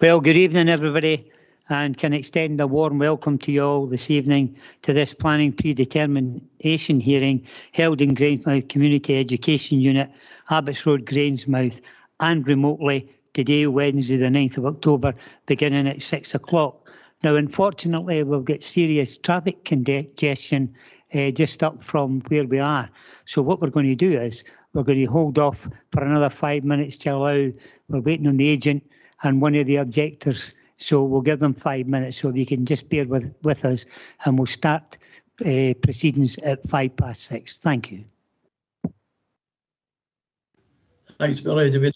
Well, good evening, everybody, and can extend a warm welcome to you all this evening to this planning predetermination hearing held in Grangemouth Community Education Unit, Abbots Road, Grangemouth, and remotely today, Wednesday, the 9th of October, beginning at 6 o'clock. Now, unfortunately, we've got serious traffic congestion just up from where we are. So what we're going to do is we're going to hold off for another 5 minutes to allow, we're waiting on the agent and one of the objectors. So we'll give them 5 minutes so you can just bear with us, and we'll start proceedings at 6:05. Thank you. Thanks, Billy. Do we...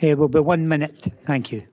Will be 1 minute. Thank you.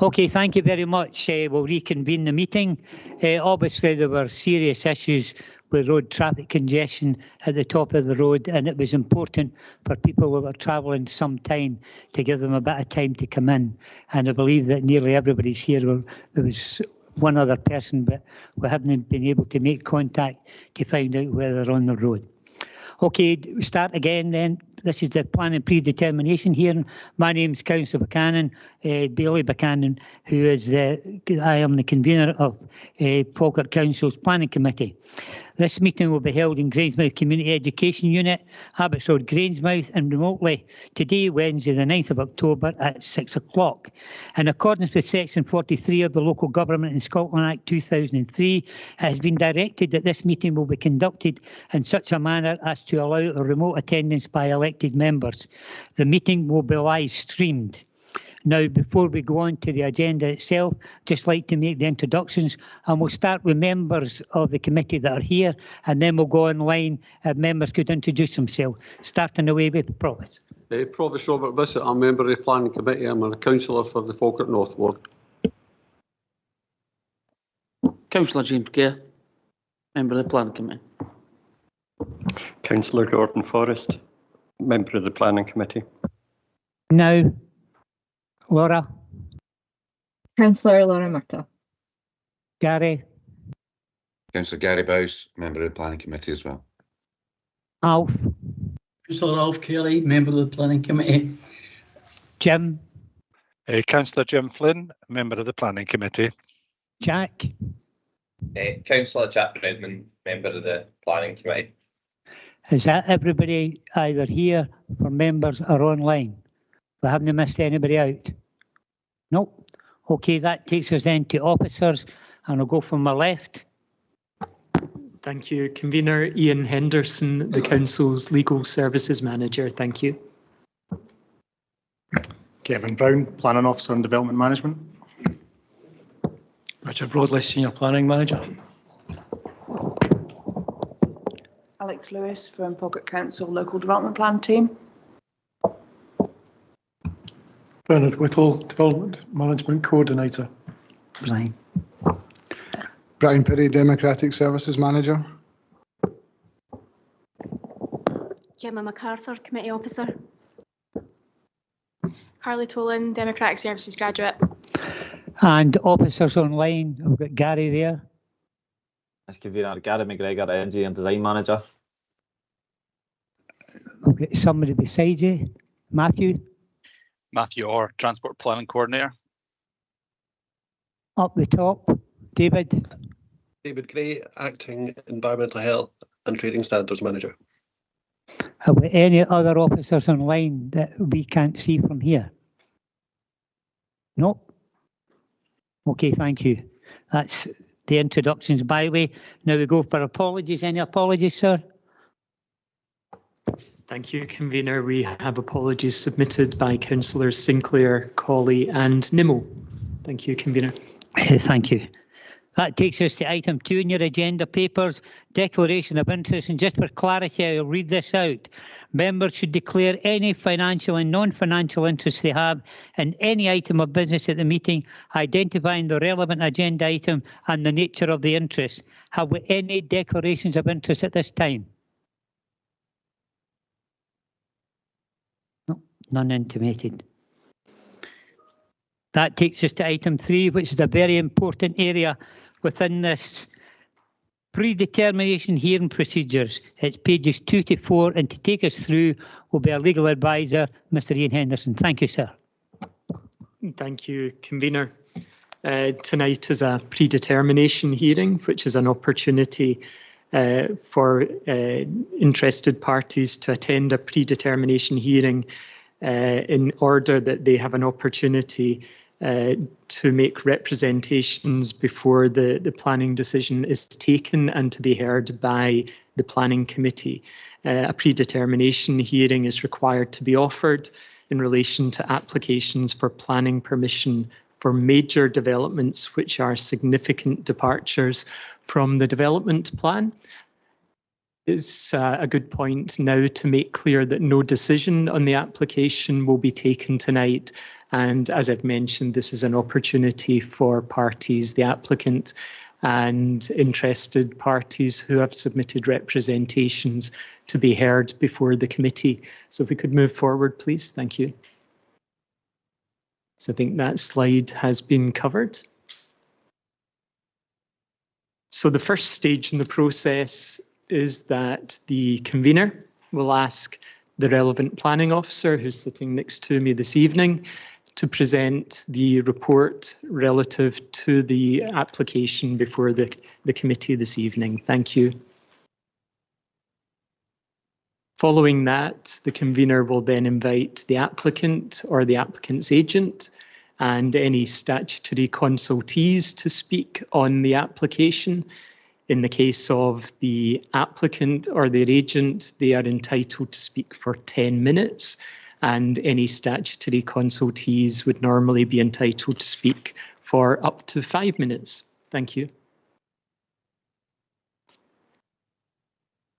Okay, thank you very much. We'll reconvene the meeting. Obviously, there were serious issues with road traffic congestion at the top of the road, and it was important for people who were travelling some time to give them a bit of time to come in. And I believe that nearly everybody's here. There was one other person, but we haven't been able to make contact to find out whether they're on the road. Okay, we start again then. This is the planning predetermination hearing. My name is Councillor Buchanan, Bailey Buchanan, who is I am the convener of Falkirk Council's Planning Committee. This meeting will be held in Grangemouth Community Education Unit, Abbots Road, Grangemouth, and remotely today, Wednesday the 9th of October at 6 o'clock. In accordance with Section 43 of the Local Government in Scotland Act 2003, it has been directed that this meeting will be conducted in such a manner as to allow a remote attendance by elected members. The meeting will be live streamed. Now, before we go on to the agenda itself, just like to make the introductions, and we'll start with members of the committee that are here, and then we'll go online and members could introduce themselves. Starting away with Provost. Provost Robert Bissett, I'm a member of the Planning Committee. I'm a councillor for the Falkirk North Ward. Councillor James Gare, member of the Planning Committee. Councillor Gordon Forrest, member of the Planning Committee. Now, Laura. Councillor Laura Murtagh. Gary. Councillor Gary Bowes, member of the Planning Committee as well. Alf. Councillor Alf Kelly, member of the Planning Committee. Jim. Councillor Jim Flynn, member of the Planning Committee. Jack. Councillor Jack Redmond, member of the Planning Committee. Is that everybody either here for members or online? We haven't missed anybody out? Nope. Okay, that takes us then to officers, and I'll go from my left. Thank you. Convener Ian Henderson, the Council's Legal Services Manager. Thank you. Kevin Brown, Planning Officer and Development Management. Richard Broadley, Senior Planning Manager. Alex Lewis from Falkirk Council Local Development Plan Team. Bernard Whittle, Development Management Coordinator. Brian. Brian Perry, Democratic Services Manager. Gemma MacArthur, Committee Officer. Carly Tolan, Democratic Services Graduate. And officers online, we've got Gary there. As convener, Gary McGregor, Energy and Design Manager. We've got somebody beside you. Matthew. Matthew Orr, Transport Planning Coordinator. Up the top, David. David Gray, Acting Environmental Health and Trading Standards Manager. Have we any other officers online that we can't see from here? Nope. Okay, thank you. That's the introductions by way. Now we go for apologies. Any apologies, sir? Thank you, Convener. We have apologies submitted by Councillors Sinclair, Colley and Nimmo. Thank you, Convener. Thank you. That takes us to item 2 in your agenda papers, declaration of interest. And just for clarity, I'll read this out. Members should declare any financial and non-financial interests they have in any item of business at the meeting, identifying the relevant agenda item and the nature of the interest. Have we any declarations of interest at this time? No, none intimated. That takes us to item 3, which is a very important area within this predetermination hearing procedures. It's pages 2 to 4, and to take us through will be our legal advisor, Mr. Ian Henderson. Thank you, sir. Thank you, Convener. Tonight is a predetermination hearing, which is an opportunity for interested parties to attend a predetermination hearing in order that they have an opportunity to make representations before the planning decision is taken and to be heard by the planning committee. A predetermination hearing is required to be offered in relation to applications for planning permission for major developments which are significant departures from the development plan. It's a good point now to make clear that no decision on the application will be taken tonight. And as I've mentioned, this is an opportunity for parties, the applicant and interested parties who have submitted representations to be heard before the committee. So if we could move forward, please. Thank you. So I think that slide has been covered. So the first stage in the process is that the convener will ask the relevant planning officer, who's sitting next to me this evening, to present the report relative to the application before the committee this evening. Thank you. Following that, the convener will then invite the applicant or the applicant's agent and any statutory consultees to speak on the application. In the case of the applicant or their agent, they are entitled to speak for 10 minutes, and any statutory consultees would normally be entitled to speak for up to 5 minutes. Thank you.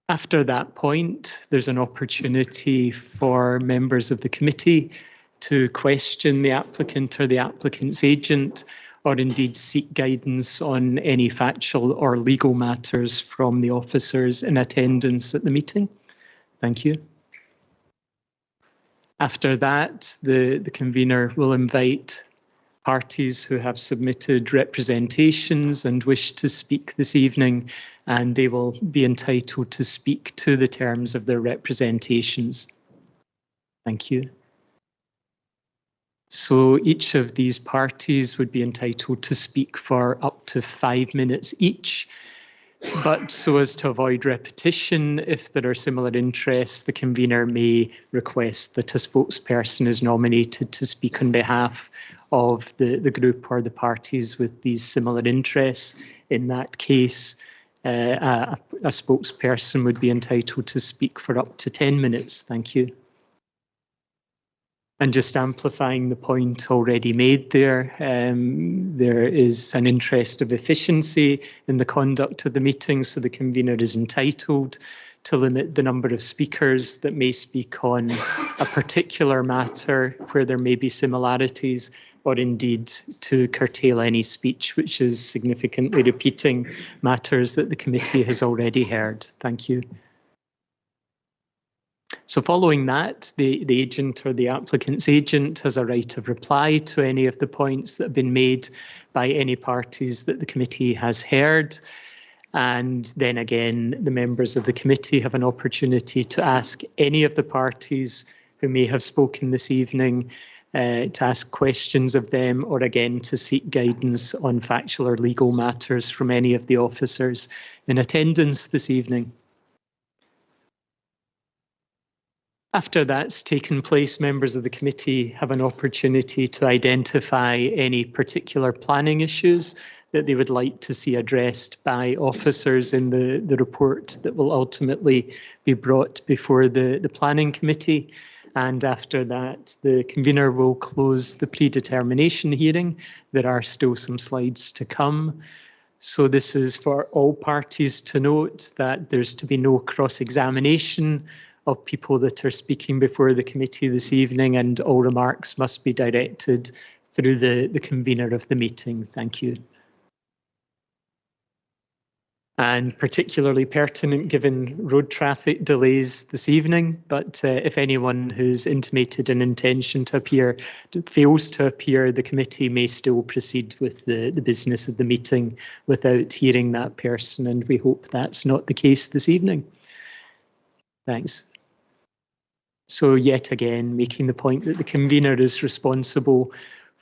After that point, there's an opportunity for members of the committee to question the applicant or the applicant's agent, or indeed seek guidance on any factual or legal matters from the officers in attendance at the meeting. Thank you. After that, the convener will invite parties who have submitted representations and wish to speak this evening, and they will be entitled to speak to the terms of their representations. Thank you. So each of these parties would be entitled to speak for up to 5 minutes each. But so as to avoid repetition, if there are similar interests, the convener may request that a spokesperson is nominated to speak on behalf of the group or the parties with these similar interests. In that case, a spokesperson would be entitled to speak for up to 10 minutes. Thank you. And just amplifying the point already made there, there is an interest of efficiency in the conduct of the meeting, so the convener is entitled to limit the number of speakers that may speak on a particular matter where there may be similarities, or indeed to curtail any speech which is significantly repeating matters that the committee has already heard. Thank you. So following that, the agent or the applicant's agent has a right of reply to any of the points that have been made by any parties that the committee has heard. And then again, the members of the committee have an opportunity to ask any of the parties who may have spoken this evening to ask questions of them, or again to seek guidance on factual or legal matters from any of the officers in attendance this evening. After that's taken place, members of the committee have an opportunity to identify any particular planning issues that they would like to see addressed by officers in the report that will ultimately be brought before the Planning Committee. And after that, the convener will close the predetermination hearing. There are still some slides to come. So this is for all parties to note that there's to be no cross-examination of people that are speaking before the committee this evening, and all remarks must be directed through the convener of the meeting. Thank you. And particularly pertinent given road traffic delays this evening, but if anyone who's intimated an intention to appear fails to appear, the committee may still proceed with the business of the meeting without hearing that person, and we hope that's not the case this evening. Thanks. So yet again, making the point that the convener is responsible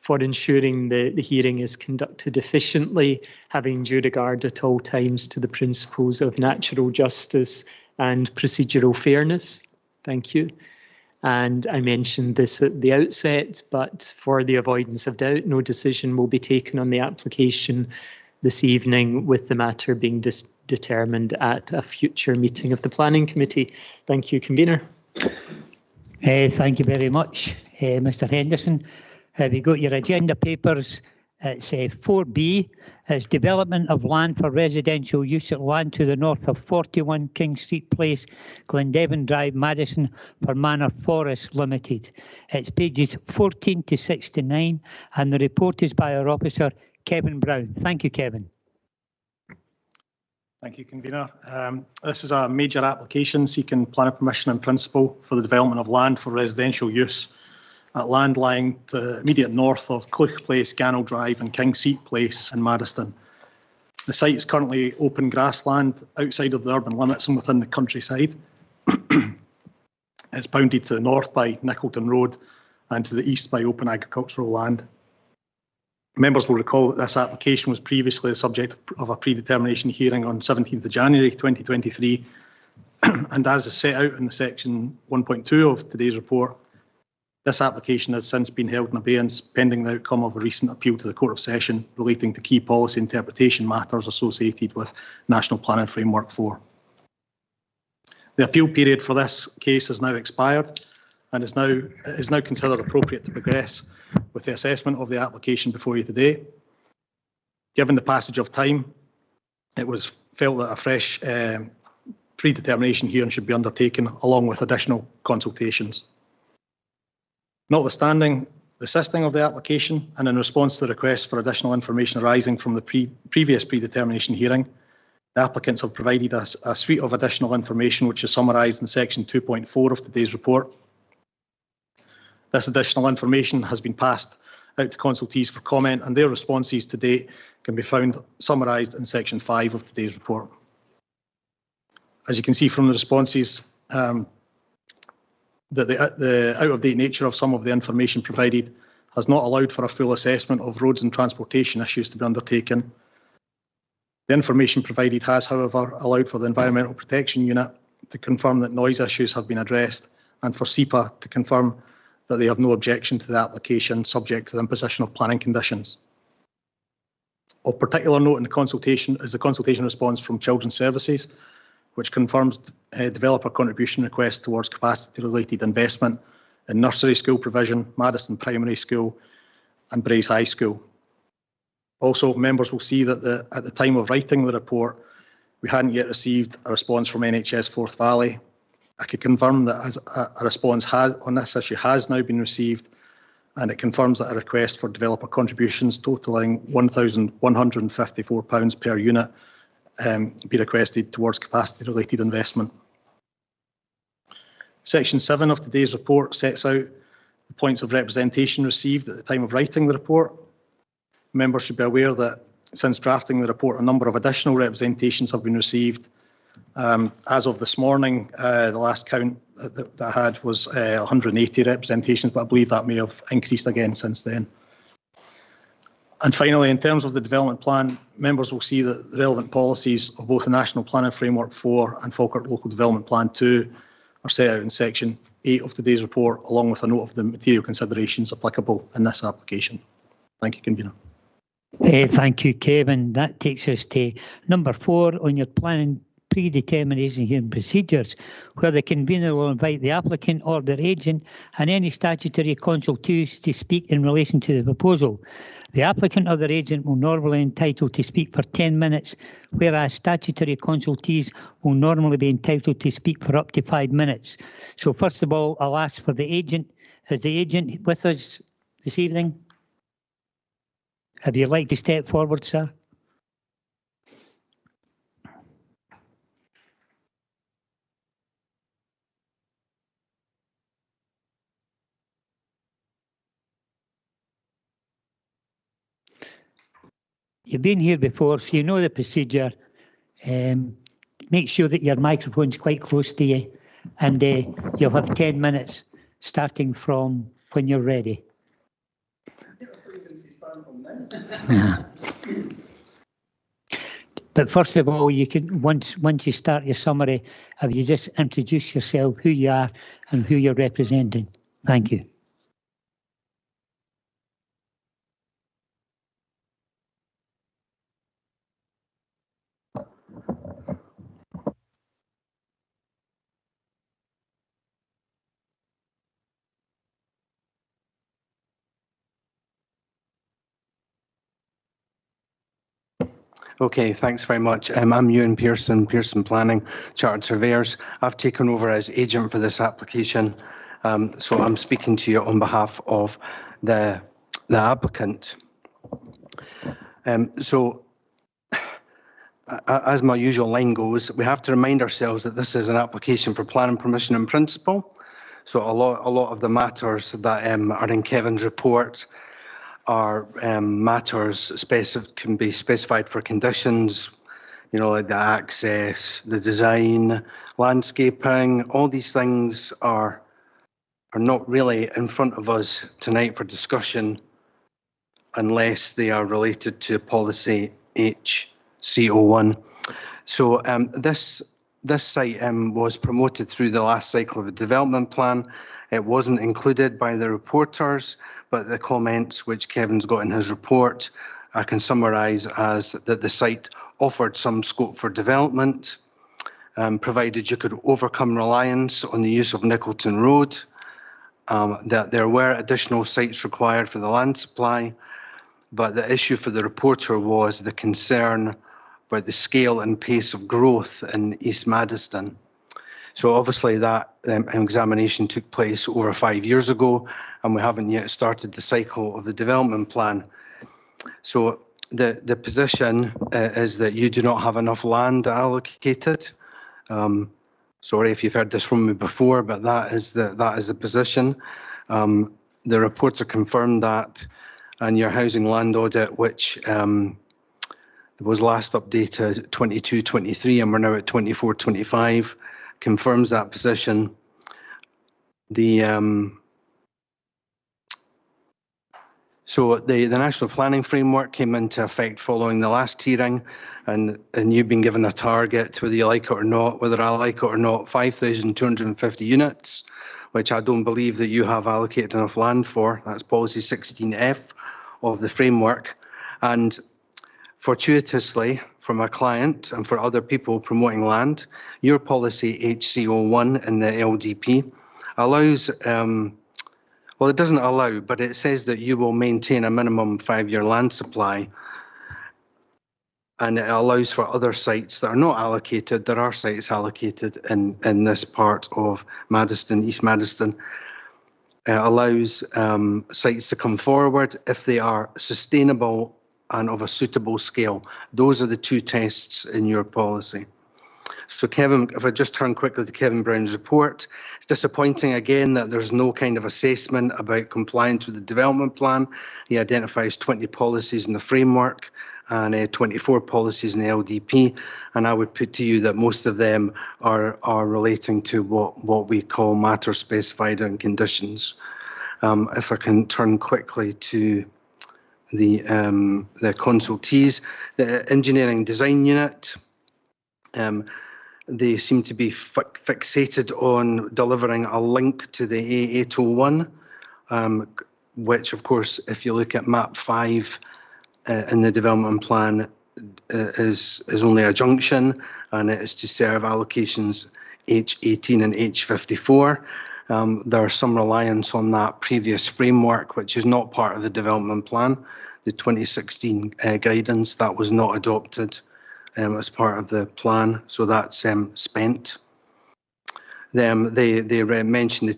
for ensuring the hearing is conducted efficiently, having due regard at all times to the principles of natural justice and procedural fairness. Thank you. And I mentioned this at the outset, but for the avoidance of doubt, no decision will be taken on the application this evening, with the matter being determined at a future meeting of the Planning Committee. Thank you, convener. Thank you very much, Mr. Henderson. We got your agenda papers. It's 4B. It's development of land for residential use at land to the north of 41 King Street Place, Glendevon Drive, Madison, for Manor Forest Limited. It's pages 14 to 69, and the report is by our officer, Kevin Brown. Thank you, Kevin. Thank you, convener. This is a major application seeking planning permission in principle for the development of land for residential use at land lying to the immediate north of Cleuch Place, Gannell Drive and King Seat Place in Maddiston. The site is currently open grassland outside of the urban limits and within the countryside. It's bounded to the north by Nicolton Road and to the east by open agricultural land. Members will recall that this application was previously the subject of a predetermination hearing on 17th of January 2023, and as is set out in the section 1.2 of today's report, this application has since been held in abeyance pending the outcome of a recent appeal to the Court of Session relating to key policy interpretation matters associated with National Planning Framework 4. The appeal period for this case has now expired and is now considered appropriate to progress with the assessment of the application before you today. Given the passage of time, it was felt that a fresh predetermination hearing should be undertaken along with additional consultations. Notwithstanding the sisting of the application and in response to the request for additional information arising from the previous predetermination hearing, the applicants have provided us a suite of additional information which is summarised in section 2.4 of today's report. This additional information has been passed out to consultees for comment, and their responses to date can be found summarised in section 5 of today's report. As you can see from the responses, that the out-of-date nature of some of the information provided has not allowed for a full assessment of roads and transportation issues to be undertaken. The information provided has, however, allowed for the Environmental Protection Unit to confirm that noise issues have been addressed, and for SEPA to confirm that they have no objection to the application subject to the imposition of planning conditions. Of particular note in the consultation is the consultation response from Children's Services, which confirms developer contribution requests towards capacity-related investment in nursery school provision, Maddiston Primary School and Braes High School. Also, members will see that at the time of writing the report, we hadn't yet received a response from NHS Forth Valley. I could confirm that as a response on this issue has now been received, and it confirms that a request for developer contributions totalling £1,154 per unit be requested towards capacity-related investment. Section 7 of today's report sets out the points of representation received at the time of writing the report. Members should be aware that since drafting the report, a number of additional representations have been received. As of this morning, the last count that I had was 180 representations, but I believe that may have increased again since then. And finally, in terms of the development plan, members will see that the relevant policies of both the National Planning Framework 4 and Falkirk Local Development Plan 2 are set out in section 8 of today's report, along with a note of the material considerations applicable in this application. Thank you, convener. Thank you, Kevin. That takes us to number 4 on your planning predetermination hearing procedures, where the convener will invite the applicant or their agent and any statutory consultees to speak in relation to the proposal. The applicant or their agent will normally be entitled to speak for 10 minutes, whereas statutory consultees will normally be entitled to speak for up to 5 minutes. So first of all, I'll ask for the agent. Is the agent with us this evening? If you'd like to step forward, sir. You've been here before, so you know the procedure. Make sure that your microphone's quite close to you, and you'll have 10 minutes starting from when you're ready. But first of all, you can once you start your summary, if you just introduce yourself, who you are and who you're representing. Thank you. Okay, thanks very much. I'm Ewan Pearson, Pearson Planning, Chartered Surveyors. I've taken over as agent for this application, so I'm speaking to you on behalf of the applicant. So, as my usual line goes, we have to remind ourselves that this is an application for planning permission in principle. So a lot of the matters that are in Kevin's report are matters can be specified for conditions, you know, like the access, the design, landscaping. All these things are not really in front of us tonight for discussion unless they are related to policy HC01. So this site was promoted through the last cycle of a development plan. It wasn't included by the reporters, but the comments which Kevin's got in his report, I can summarise as that the site offered some scope for development, provided you could overcome reliance on the use of Nicolton Road, that there were additional sites required for the land supply, but the issue for the reporter was the concern about the scale and pace of growth in East Maddiston. So obviously that examination took place over 5 years ago, and we haven't yet started the cycle of the development plan. So the position is that you do not have enough land allocated. Sorry if you've heard this from me before, but that is the position. The reporter confirmed that, and your housing land audit, which was last updated 22-23, and we're now at 24-25. Confirms that position. So the National Planning Framework came into effect following the last hearing, and you've been given a target, whether you like it or not, whether I like it or not, 5,250 units, which I don't believe that you have allocated enough land for. That's policy 16F of the framework. And fortuitously, for my client and for other people promoting land, your policy HC01 in the LDP allows, well, it doesn't allow, but it says that you will maintain a minimum 5-year land supply, and it allows for other sites that are not allocated. There are sites allocated in this part of Maddiston, East Maddiston. It allows sites to come forward if they are sustainable and of a suitable scale. Those are the two tests in your policy. So Kevin, if I just turn quickly to Kevin Brown's report, it's disappointing again that there's no kind of assessment about compliance with the development plan. He identifies 20 policies in the framework and 24 policies in the LDP, and I would put to you that most of them are relating to what we call matters specified in conditions. If I can turn quickly to the consultees, the engineering design unit, they seem to be fixated on delivering a link to the A801, which of course, if you look at map 5 in the development plan is only a junction, and it is to serve allocations H18 and H54. There's some reliance on that previous framework, which is not part of the development plan. The 2016 guidance, that was not adopted as part of the plan, so that's spent. They mentioned the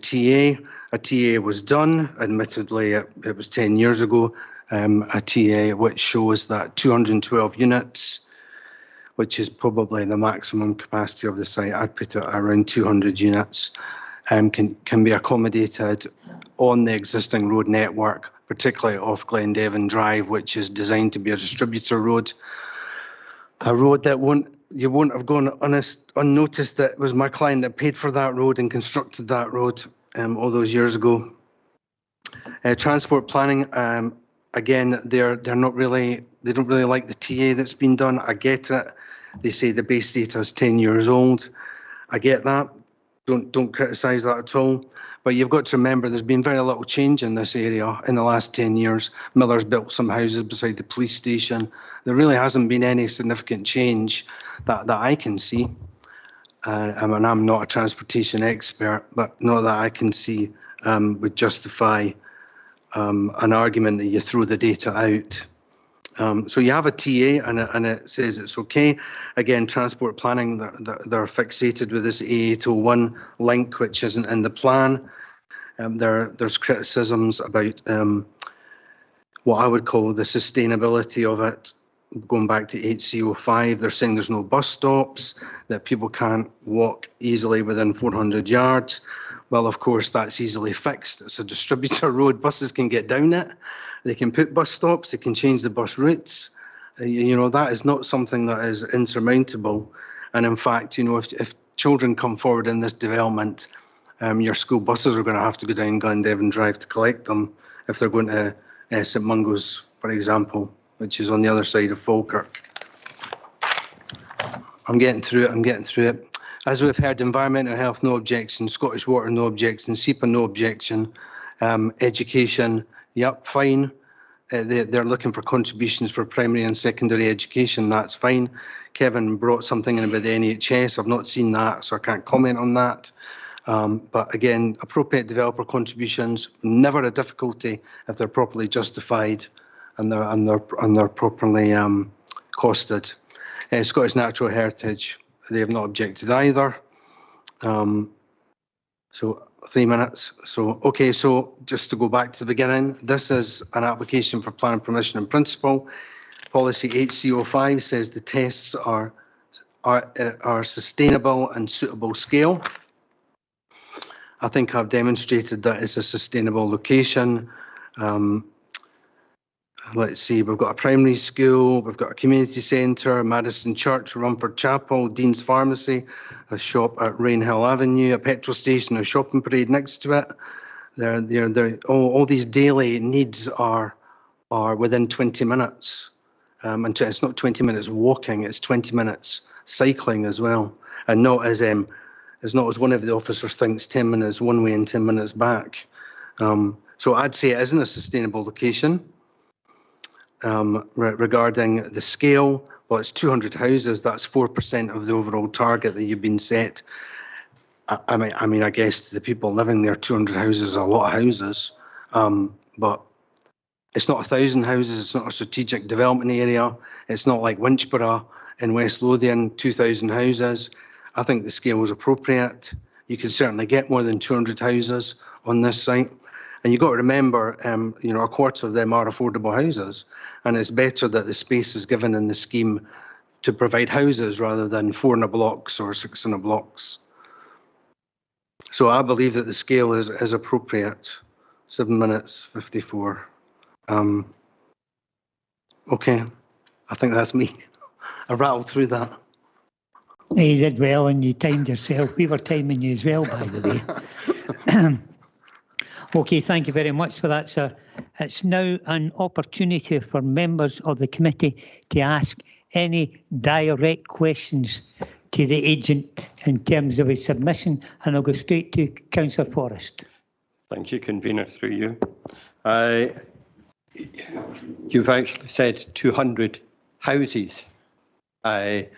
TA. A TA was done. Admittedly, it was 10 years ago. A TA which shows that 212 units, which is probably the maximum capacity of the site, I'd put it around 200 units, can be accommodated on the existing road network, particularly off Glendevon Drive, which is designed to be a distributor road. A road that you won't have gone unnoticed that it was my client that paid for that road and constructed that road all those years ago. Transport planning, again, they don't really like the TA that's been done. I get it. They say the base data is 10 years old. I get that. Don't criticise that at all. But you've got to remember there's been very little change in this area in the last 10 years. Miller's built some houses beside the police station. There really hasn't been any significant change that I can see. I mean, I'm not a transportation expert, but not that I can see would justify an argument that you throw the data out. So you have a TA and it says it's okay. Again, transport planning, they're fixated with this A801 link, which isn't in the plan. There's criticisms about what I would call the sustainability of it. Going back to HC05, they're saying there's no bus stops, that people can't walk easily within 400 yards. Well, of course, that's easily fixed. It's a distributor road. Buses can get down it. They can put bus stops. They can change the bus routes. You know, that is not something that is insurmountable. And in fact, you know, if children come forward in this development, your school buses are going to have to go down Glendevon Drive to collect them if they're going to St Mungo's, for example, which is on the other side of Falkirk. I'm getting through it. As we've heard, environmental health, no objection. Scottish Water, no objection. SEPA, no objection. Education, yep, fine. They're looking for contributions for primary and secondary education. That's fine. Kevin brought something in about the NHS. I've not seen that, so I can't comment on that. But again, appropriate developer contributions, never a difficulty if they're properly justified and they're properly costed. Scottish Natural Heritage, they have not objected either. So 3 minutes. So, okay, so just to go back to the beginning, this is an application for planning permission in principle. Policy HC05 says the tests are sustainable and suitable scale. I think I've demonstrated that it's a sustainable location. Let's see, we've got a primary school, we've got a community centre, Madison Church, Rumford Chapel, Dean's Pharmacy, a shop at Rainhill Avenue, a petrol station, a shopping parade next to it. All these daily needs are within 20 minutes. And it's not 20 minutes walking, it's 20 minutes cycling as well. And not as one of the officers thinks, 10 minutes one way and 10 minutes back. So I'd say it isn't a sustainable location. Regarding the scale, well, it's 200 houses. That's 4% of the overall target that you've been set. I mean, I guess the people living there, 200 houses is a lot of houses, but it's not 1,000 houses. It's not a strategic development area. It's not like Winchborough in West Lothian, 2,000 houses. I think the scale is appropriate. You can certainly get more than 200 houses on this site. And you've got to remember, you know, a quarter of them are affordable houses, and it's better that the space is given in the scheme to provide houses rather than 4 in a blocks or 6 in a blocks. So I believe that the scale is appropriate. 7 minutes 54. Okay, I think that's me. I rattled through that. You did well, and you timed yourself. We were timing you as well, by the way. Okay, thank you very much for that, sir. It's now an opportunity for members of the committee to ask any direct questions to the agent in terms of his submission, and I'll go straight to Councillor Forrest. Thank you, convener, through you. You've actually said 200 houses. And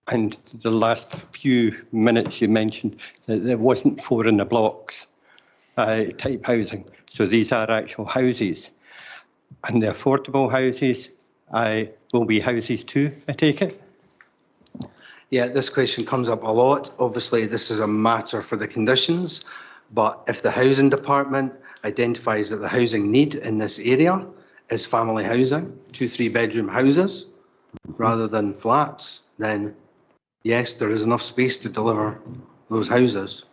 the last few minutes you mentioned that there wasn't 4 in the blocks type housing. So these are actual houses. And the affordable houses will be houses too, I take it? Yeah, this question comes up a lot. Obviously, this is a matter for the conditions, but if the housing department identifies that the housing need in this area is family housing, 2 3-bedroom houses, rather than flats, then yes, there is enough space to deliver those houses.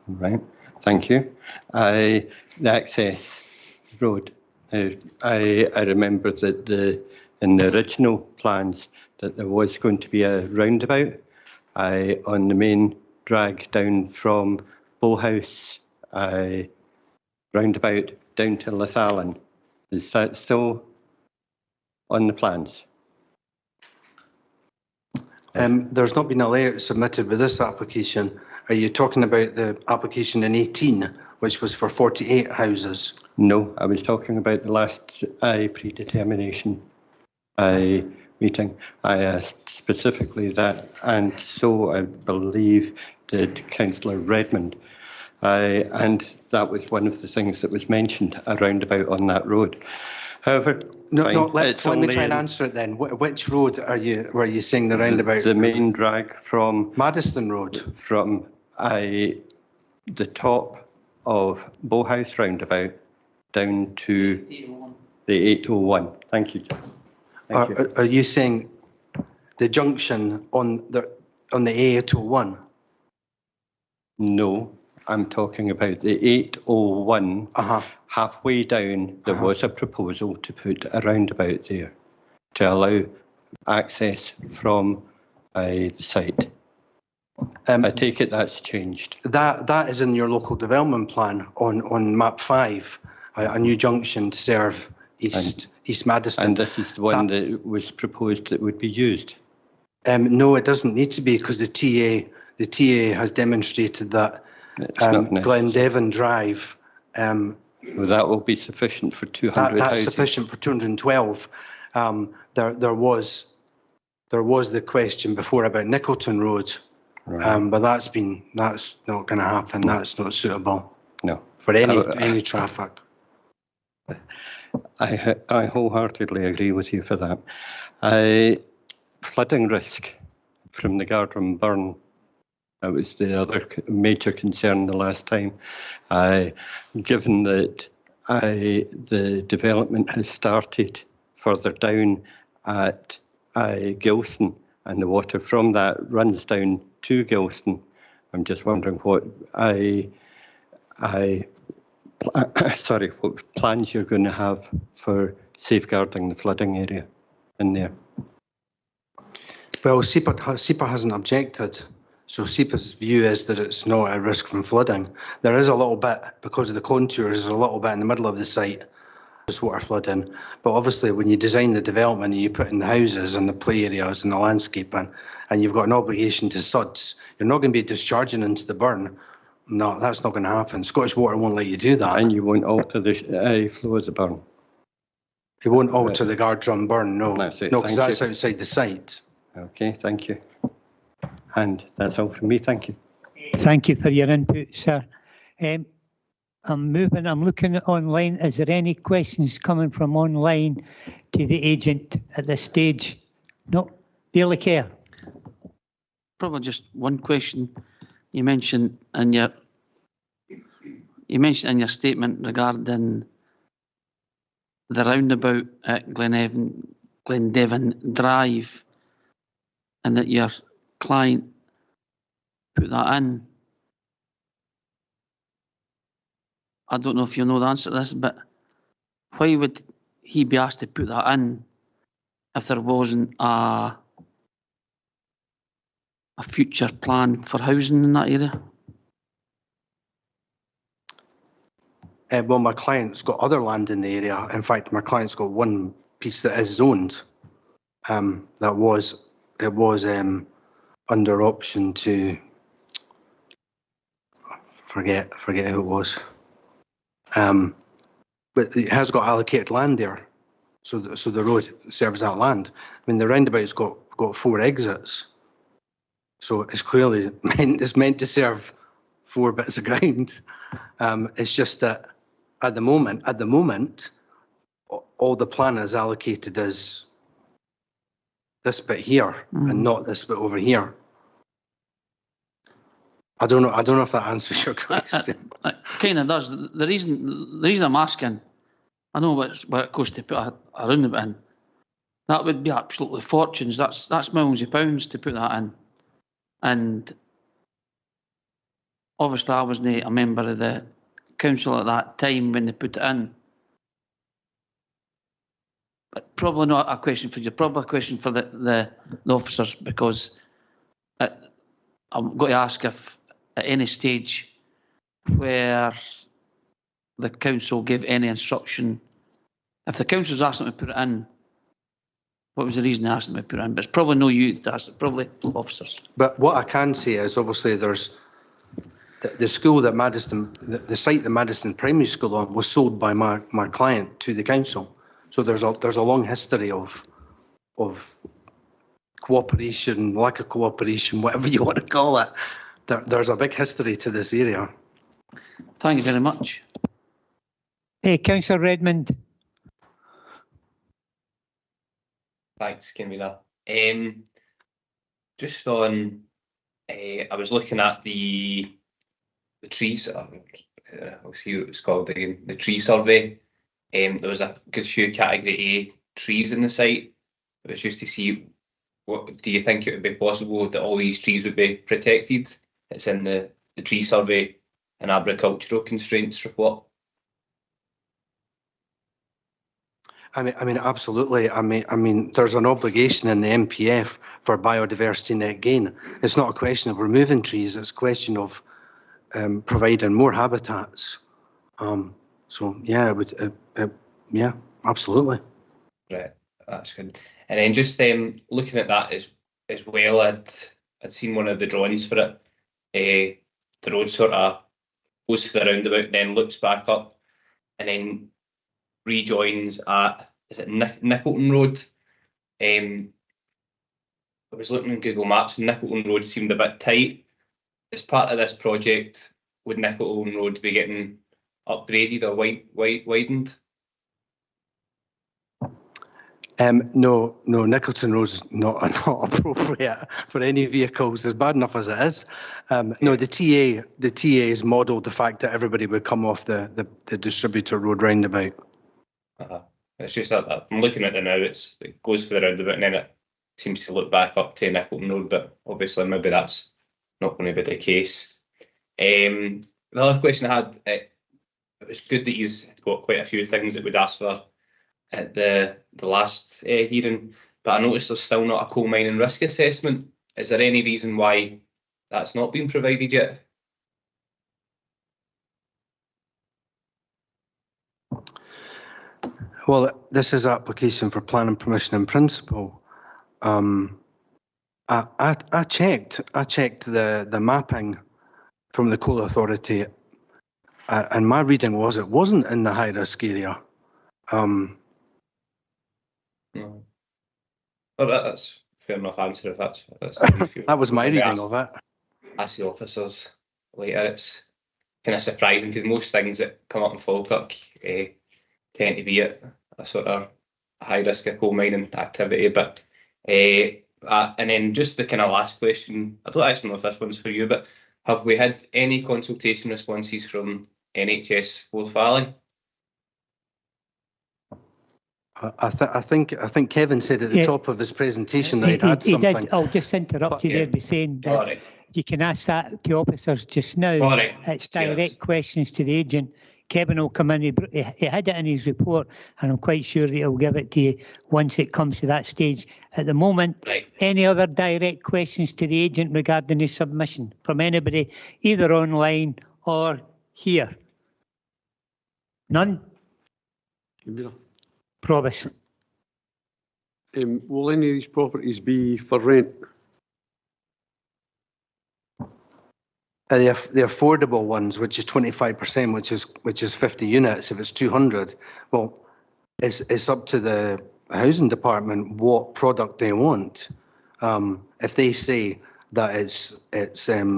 Right, thank you. The access road, I remember that in the original plans that there was going to be a roundabout on the main drag down from Bowhouse roundabout down to Lethallen. Is that still on the plans? There's not been a layout submitted with this application. Are you talking about the application in 18, which was for 48 houses? No, I was talking about the last predetermination meeting. I asked specifically that, and so I believe did Councillor Redmond. And that was one of the things that was mentioned, a roundabout on that road. However, let me try and answer it then. Which road were you saying the roundabout? The main drag from Maddiston Road. From the top of Bowhouse roundabout down to the 801. Thank you. Are you saying the junction on the A801? No, I'm talking about the 801. Halfway down, there was a proposal to put a roundabout there to allow access from the site. I take it that's changed. That is in your local development plan on map 5, a new junction to serve East Maddiston. And this is the one that was proposed that would be used? No, it doesn't need to be, because the TA has demonstrated that Glendevon Drive. Well, that will be sufficient for 200 That's houses. sufficient for 212. There was the question before about Nicolton Road, but that's not going to happen. That's not suitable. No. For any traffic. I wholeheartedly agree with you for that. Flooding risk from the Gardram burn. That was the other major concern the last time. Given that the development has started further down at Gilston, and the water from that runs down to Gilston, I'm just wondering what what plans you're going to have for safeguarding the flooding area in there. Well, SEPA hasn't objected. So SEPA's view is that it's not at risk from flooding. There is a little bit, because of the contours, there's a little bit in the middle of the site, there's water flooding. But obviously when you design the development and you put in the houses and the play areas and the landscaping, and you've got an obligation to SUDS, you're not going to be discharging into the burn. No, that's not going to happen. Scottish Water won't let you do that. And you won't alter the flow of the burn? It won't alter the Gardram burn, no. That's it. No, because Thank that's you. outside the site. Okay, thank you. And that's all from me. Thank you. Thank you for your input, sir. I'm looking online. Is there any questions coming from online to the agent at this stage? No. Daily Care. Probably just one question. You mentioned in your statement regarding the roundabout at Glendevon Drive, and that your client put that in. I don't know if you know the answer to this, but why would he be asked to put that in if there wasn't a future plan for housing in that area? Well, my client's got other land in the area. In fact, my client's got one piece that is zoned. It was under option to forget who it was. but it has got allocated land there. So the road serves that land. I mean, the roundabout's got 4 exits. So it's clearly meant to serve 4 bits of ground. It's just that at the moment, all the plan is allocated as this bit here and not this bit over here. I don't know if that answers your question. It kind of does. The reason I'm asking, I know where it goes to put a roundabout in. That would be absolutely fortunes. That's millions of pounds to put that in. And obviously I wasn't a member of the council at that time when they put it in. But probably not a question for you, probably a question for the officers, because I'm going to ask if at any stage where the council give any instruction, if the council's asked them to put it in, what was the reason they asked them to put it in? But it's probably no you that asked it, probably officers. But what I can say is obviously there's the school that Madison, the site that Madison Primary School on was sold by my client to the council. So there's a long history of cooperation, lack of cooperation, whatever you want to call it. There's a big history to this area. Thank you very much. Hey, Councillor Redmond. Thanks, Convener. Just on, I was looking at the trees. I'll see what it's called again. The tree survey. There was a good few Category A trees in the site. It was just to see, what do you think it would be possible that all these trees would be protected? It's in the tree survey and agricultural constraints report. I mean, absolutely. I mean, there's an obligation in the MPF for biodiversity net gain. It's not a question of removing trees. It's a question of providing more habitats. So yeah, it would. Yeah, absolutely. Right, that's good. And then just looking at that as well, I'd seen one of the drawings for it. The road sort of goes to the roundabout, then looks back up, and then rejoins at, is it Nicolton Road? I was looking on Google Maps and Nicolton Road seemed a bit tight. As part of this project, would Nicolton Road be getting upgraded or widened? No, Nicolton Road is not appropriate for any vehicles. As bad enough as it is. No, the TA has modelled the fact that everybody would come off the distributor road roundabout. It's just that I'm looking at it now. It goes for the roundabout and then it seems to look back up to Nicolton Road, but obviously maybe that's not going to be the case. The other question I had, it was good that you've got quite a few things that we'd asked for at the last hearing, but I noticed there's still not a coal mining risk assessment. Is there any reason why that's not been provided yet? Well, this is application for planning permission in principle. I checked the mapping from the Coal Authority, and my reading was it wasn't in the high risk area. Well, that's fair enough answer if that's that was my reading of it. Ask the officers later. It's kind of surprising because most things that come up in Falkirk tend to be at a sort of high risk of coal mining activity. But and then just the kind of last question, I don't actually know if this one's for you, but have we had any consultation responses from NHS Forth Valley? I think Kevin said at the top of his presentation that he'd had something. Did. I'll just interrupt you there by saying that you can ask that to officers just now. It's direct questions to the agent. Kevin will come in, he had it in his report, and I'm quite sure that he'll give it to you once it comes to that stage. At the moment, any other direct questions to the agent regarding his submission from anybody, either online or here? None? Promise. Will any of these properties be for rent? the affordable ones, which is 25%, which is 50 units. If it's 200, well, it's up to the housing department what product they want. If they say that it's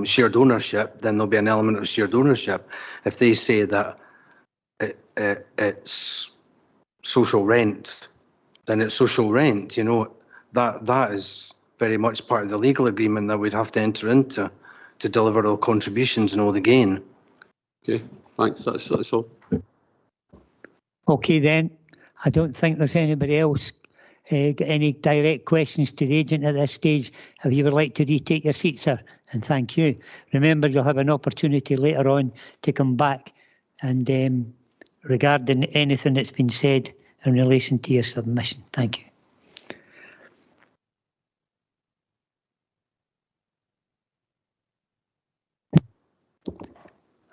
shared ownership, then there'll be an element of shared ownership. If they say that it's social rent, then it's social rent. You know, that is very much part of the legal agreement that we'd have to enter into to deliver all contributions and all the gain. Okay, thanks. That's all. Okay then, I don't think there's anybody else got any direct questions to the agent at this stage. If you would like to retake your seat, sir, and thank you. Remember, you'll have an opportunity later on to come back and regarding anything that's been said in relation to your submission. Thank you.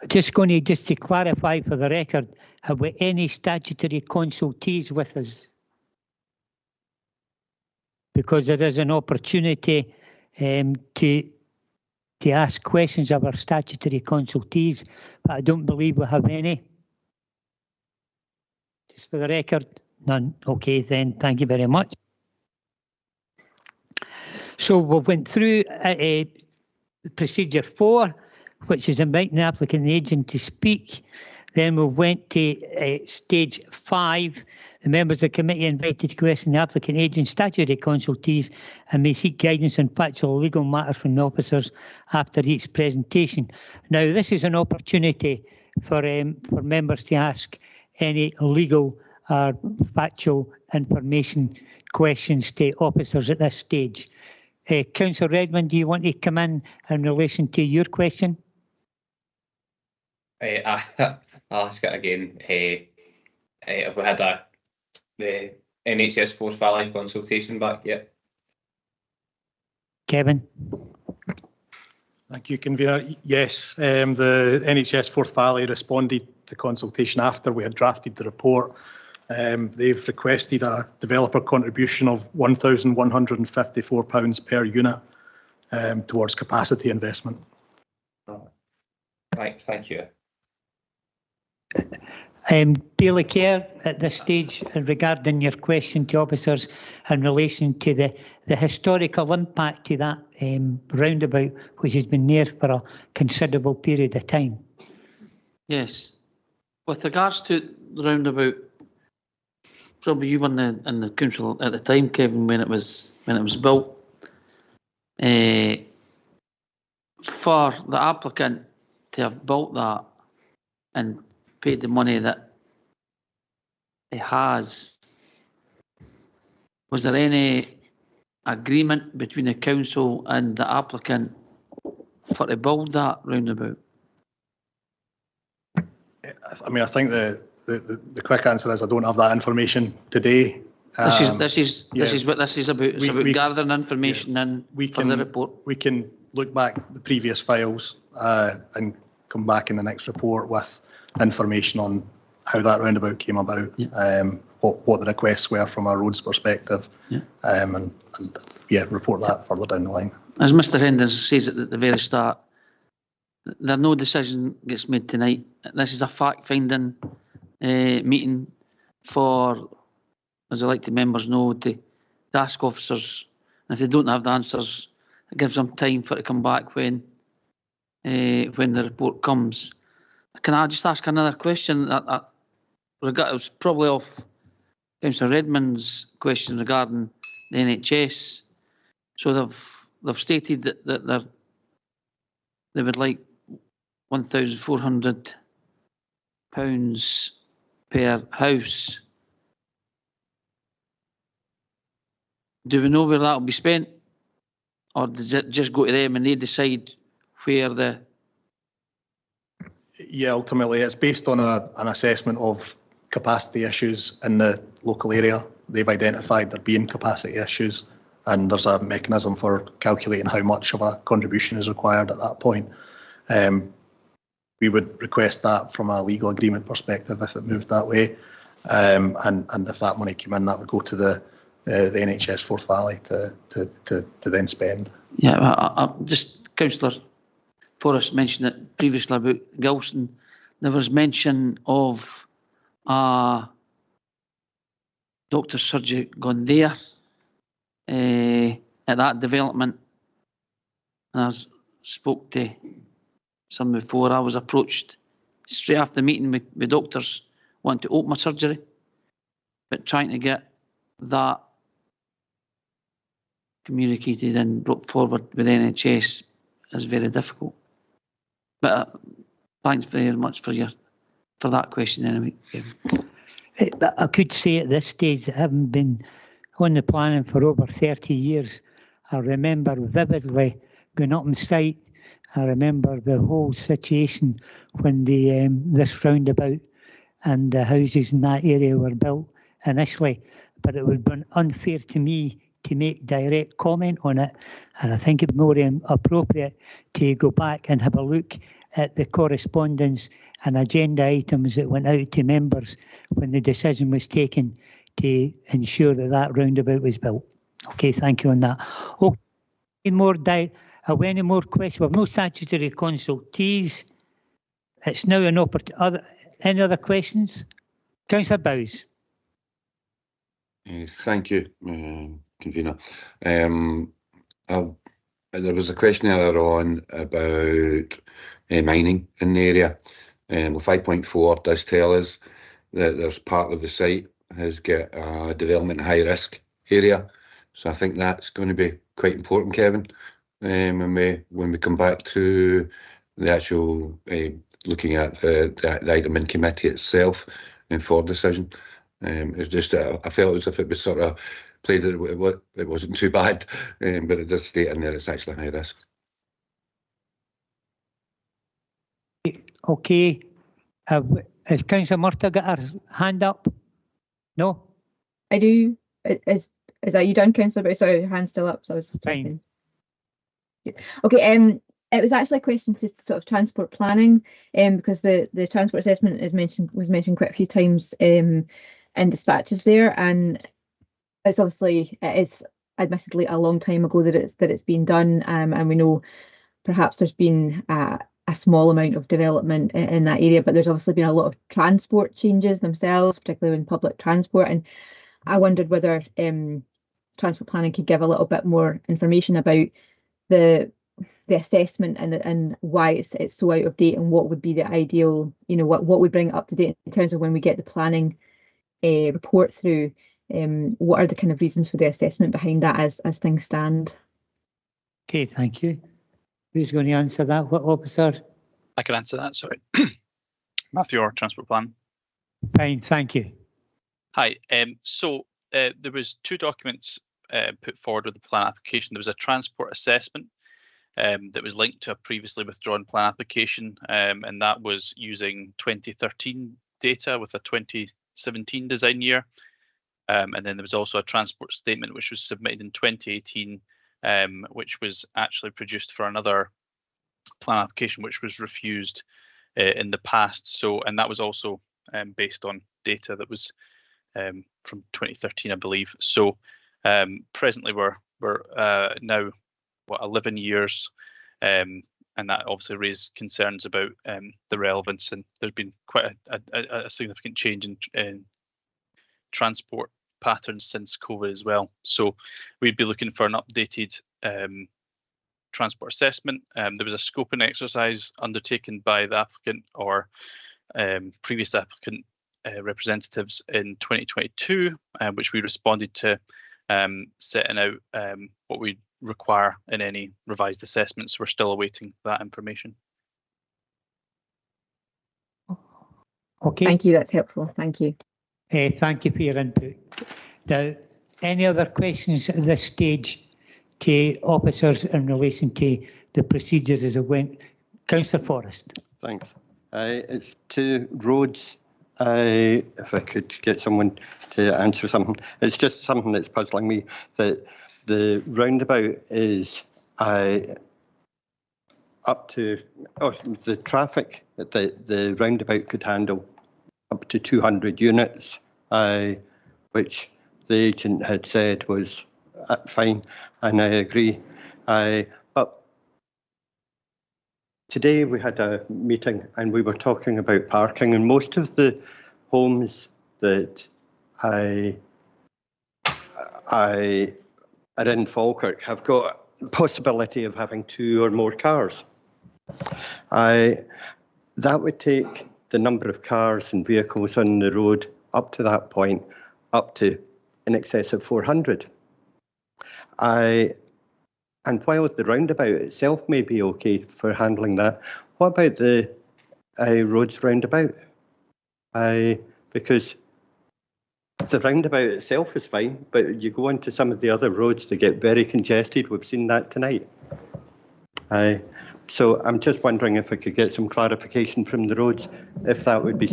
Just to clarify for the record, have we any statutory consultees with us? Because there is an opportunity to ask questions of our statutory consultees, but I don't believe we have any. Just for the record, none. Okay, then, thank you very much. So we went through procedure 4, which is inviting the applicant and the agent to speak. Then we went to stage 5. The members of the committee are invited to question the applicant, agent, statutory consultees and may seek guidance on factual legal matters from the officers after each presentation. Now, this is an opportunity for members to ask any legal or factual information questions to officers at this stage. Councillor Redmond, do you want to come in relation to your question? I'll ask it again. Have we had the NHS Forth Valley consultation back yet? Kevin? Thank you, Convener. Yes, the NHS Forth Valley responded to consultation after we had drafted the report. They've requested a developer contribution of £1,154 per unit towards capacity investment. Thank you. Daily Care, at this stage, regarding your question to officers in relation to the historical impact to that roundabout, which has been there for a considerable period of time. Yes. With regards to the roundabout, probably you were in the council at the time, Kevin, when it was built. For the applicant to have built that and paid the money that it has, was there any agreement between the council and the applicant for to build that roundabout? I mean, I think the quick answer is I don't have that information today. This is what this is about. It's about gathering information and for the report. We can look back the previous files and come back in the next report with information on how that roundabout came about, what the requests were from a roads perspective, and report that further down the line. As Mr. Hendon says at the very start, no decision gets made tonight. This is a fact-finding meeting for, as elected members know, to ask officers. If they don't have the answers, it gives them time for it to come back when the report comes. Can I just ask another question? It was probably off Councillor Redmond's question regarding the NHS. So they've stated that they would like £1,400 per house. Do we know where that will be spent, or does it just go to them and they decide where the? Yeah, ultimately it's based on an assessment of capacity issues in the local area. They've identified there being capacity issues, and there's a mechanism for calculating how much of a contribution is required at that point. We would request that from a legal agreement perspective if it moved that way, and if that money came in, that would go to the NHS Forth Valley to then spend. Yeah, just Councillor, Forrest mentioned it previously about Gilson. There was mention of doctor's surgery gone there at that development. And I spoke to someone before. I was approached straight after the meeting with doctors wanting to open my surgery, but trying to get that communicated and brought forward with NHS is very difficult. But thanks very much for that question anyway. I could say at this stage that having been on the planning for over 30 years, I remember vividly going up on site. I remember the whole situation when this roundabout and the houses in that area were built initially, but it would have been unfair to me to make direct comment on it, and I think it's more appropriate to go back and have a look at the correspondence and agenda items that went out to members when the decision was taken to ensure that that roundabout was built. Okay, thank you on that. Okay, any more questions? We have no statutory consultees. It's now an opportunity. Any other questions? Councillor Bowes. Thank you, Convener. There was a question earlier on about mining in the area. 5.4 does tell us that there's part of the site has got a development high risk area. So I think that's going to be quite important, Kevin, when we come back to the actual looking at the item in committee itself and for decision. It's just I felt as if it was sort of played it wasn't too bad, but it does state in there it's actually high risk. Okay. Has Councillor Murtagh got her hand up? No? I do. Is that you done, Councillor? But sorry, your hand's still up, so I was just checking. Okay. It was actually a question to sort of transport planning, because the transport assessment was mentioned quite a few times in dispatches there, and it's obviously it is admittedly a long time ago that it's been done, and we know perhaps there's been a small amount of development in that area, but there's obviously been a lot of transport changes themselves, particularly in public transport, and I wondered whether transport planning could give a little bit more information about the assessment and why it's so out of date, and what would be the ideal, what would bring it up to date in terms of when we get the planning report through. What are the kind of reasons for the assessment behind that as things stand? Okay, thank you. Who's going to answer that? What officer? I can answer that, sorry. Matthew Orr, Transport Plan. Fine, thank you. Hi. So there was two documents put forward with the plan application. There was a transport assessment that was linked to a previously withdrawn plan application, and that was using 2013 data with a 2017 design year. And then there was also a transport statement which was submitted in 2018, which was actually produced for another plan application which was refused in the past. So, and that was also based on data that was from 2013, I believe. So presently we're now 11 years, and that obviously raised concerns about the relevance, and there's been quite a significant change in transport patterns since COVID as well. So we'd be looking for an updated transport assessment. There was a scoping exercise undertaken by the applicant or previous applicant representatives in 2022, which we responded to, setting out what we require in any revised assessments. We're still awaiting that information. Okay. Thank you, that's helpful. Thank you. Thank you for your input. Now, any other questions at this stage to officers in relation to the procedures as it went? Councillor Forrest. Thanks. It's to roads. If I could get someone to answer something. It's just something that's puzzling me, that the roundabout is up to, the traffic that the roundabout could handle up to 200 units, which the agent had said was fine, and I agree. But today we had a meeting and we were talking about parking, and most of the homes that are in Falkirk have got possibility of having 2 or more cars. That would take the number of cars and vehicles on the road up to that point up to in excess of 400. And while the roundabout itself may be okay for handling that, what about the roads roundabout? Because the roundabout itself is fine, but you go into some of the other roads, they get very congested. We've seen that tonight. So I'm just wondering if I could get some clarification from the roads, if that would be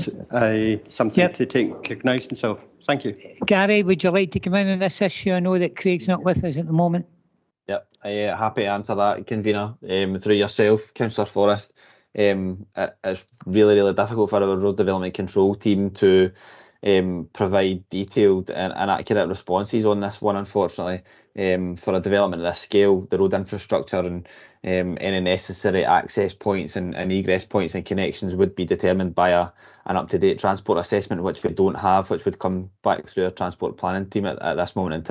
something to take cognizance of. Thank you. Gary, would you like to come in on this issue? I know that Craig's not with us at the moment. Yep, happy to answer that, convener. Through yourself, Councillor Forrest. It's really, really difficult for our road development control team to provide detailed and accurate responses on this one, unfortunately. For a development of this scale, the road infrastructure and any necessary access points and egress points and connections would be determined by an up-to-date transport assessment, which we don't have, which would come back through our transport planning team at this moment in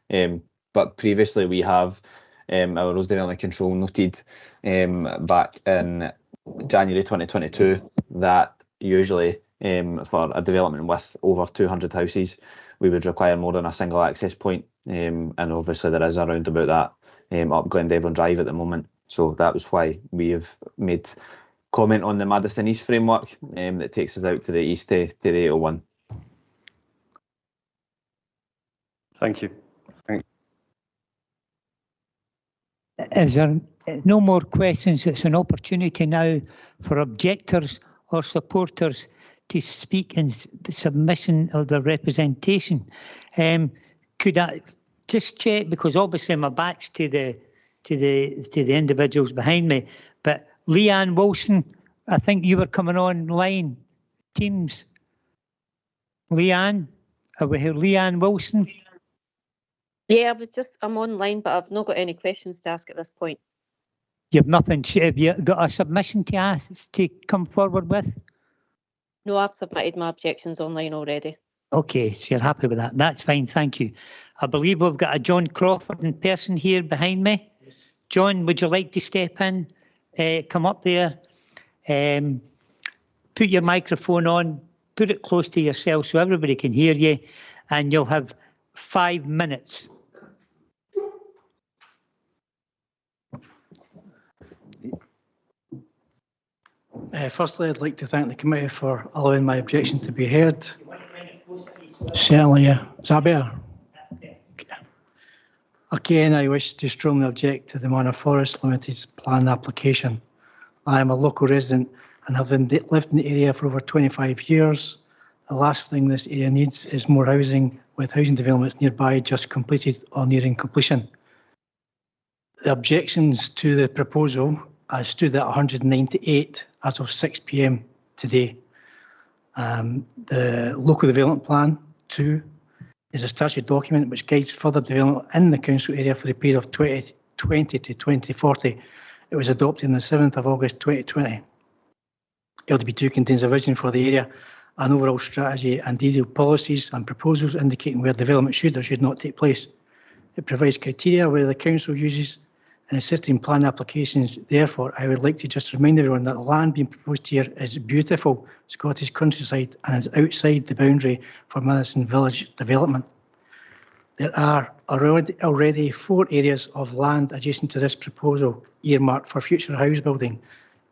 time. But previously we have our road development control noted back in January 2022 that usually for a development with over 200 houses, we would require more than a single access point. And obviously there is a roundabout that up Glendevon Drive at the moment. So that was why we have made comment on the Maddiston East framework that takes us out to the east to the 801. Thank you. Is there no more questions? It's an opportunity now for objectors or supporters to speak in the submission of the representation. Could I just check, because obviously my back's to the individuals behind me, but Leanne Wilson, I think you were coming online, Teams. Leanne, are we here? Leanne Wilson? Yeah, I'm online, but I've not got any questions to ask at this point. You've nothing, have you got a submission to ask, to come forward with? No, I've submitted my objections online already. Okay, so you're happy with that. That's fine, thank you. I believe we've got a John Crawford in person here behind me. Yes. John, would you like to step in? Come up there. Put your microphone on, put it close to yourself so everybody can hear you, and you'll have 5 minutes. Firstly, I'd like to thank the committee for allowing my objection to be heard. Certainly, yeah. Is that better? Again, I wish to strongly object to the Manor Forest Limited's plan application. I am a local resident and have lived in the area for over 25 years. The last thing this area needs is more housing, with housing developments nearby just completed or nearing completion. The objections to the proposal stood at 198 as of 6 p.m. today. The Local Development Plan 2 is a statutory document which guides further development in the council area for the period of 2020 to 2040. It was adopted on the 7th of August 2020. LDP2 contains a vision for the area, an overall strategy and detailed policies and proposals indicating where development should or should not take place. It provides criteria where the council uses in assisting plan applications. Therefore, I would like to just remind everyone that the land being proposed here is beautiful Scottish countryside and is outside the boundary for Maddiston Village development. There are already 4 areas of land adjacent to this proposal earmarked for future house building: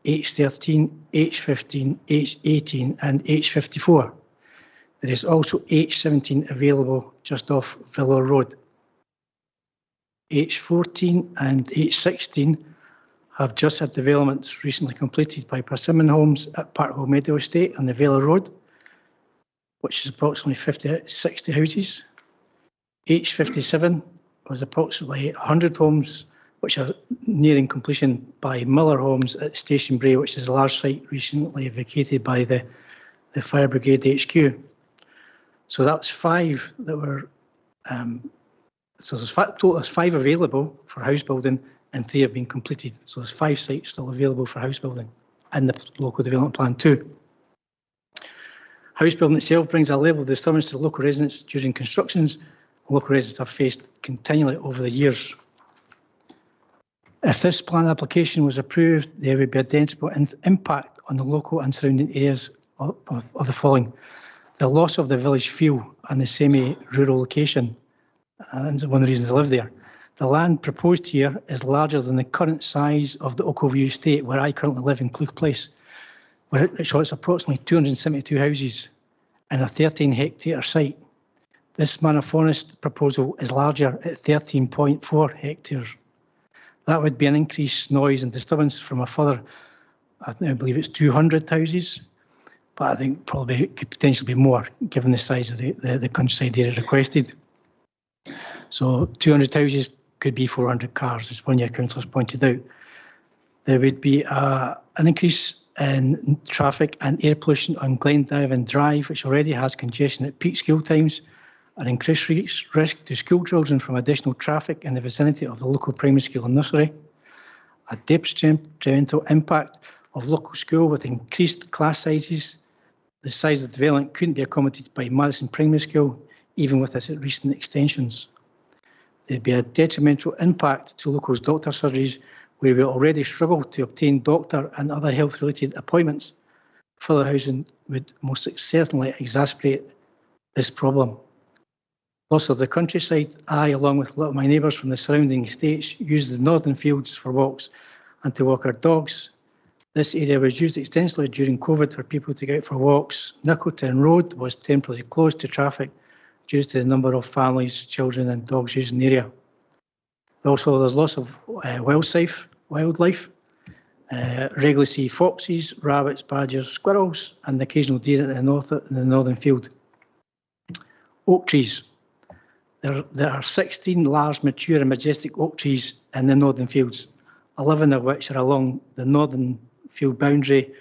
H13, H15, H18 and H54. There is also H17 available just off Villa Road. H14 and H16 have just had developments recently completed by Persimmon Homes at Parkhill Meadow Estate on the Villa Road, which is approximately 60 houses. H57 was approximately 100 homes which are nearing completion by Miller Homes at Station Bray, which is a large site recently vacated by the Fire Brigade HQ. So that's 5 that were, so there's 5 available for house building and 3 have been completed. So there's 5 sites still available for house building in the local development plan too. House building itself brings a level of disturbance to the local residents during constructions. Local residents have faced continually over the years. If this plan application was approved, there would be a demonstrable impact on the local and surrounding areas of the following: the loss of the village feel and the semi-rural location, and one of the reasons I live there. The land proposed here is larger than the current size of the Ochilview estate where I currently live in Clough Place, where it shows approximately 272 houses and a 13-hectare site. This Manor Forest proposal is larger at 13.4 hectares. That would be an increased noise and disturbance from a further, I believe it's 200 houses, but I think probably it could potentially be more given the size of the countryside area requested. So 200 houses could be 400 cars, as one of your councillors pointed out. There would be an increase in traffic and air pollution on Glendivan Drive, which already has congestion at peak school times, an increased risk to school children from additional traffic in the vicinity of the local primary school and nursery, a detrimental impact of local school with increased class sizes. The size of the development couldn't be accommodated by Madison Primary School, even with its recent extensions. There'd be a detrimental impact to locals' doctor surgeries, where we already struggle to obtain doctor and other health-related appointments. Further housing would most certainly exacerbate this problem. Loss of the countryside. I, along with a lot of my neighbours from the surrounding estates, use the northern fields for walks and to walk our dogs. This area was used extensively during COVID for people to get out for walks. Nicholton Road was temporarily closed to traffic due to the number of families, children and dogs using the area. Also, there's loss of wildlife. Regularly see foxes, rabbits, badgers, squirrels and the occasional deer in the northern field. Oak trees. There are 16 large, mature and majestic oak trees in the northern fields, 11 of which are along the northern field boundary,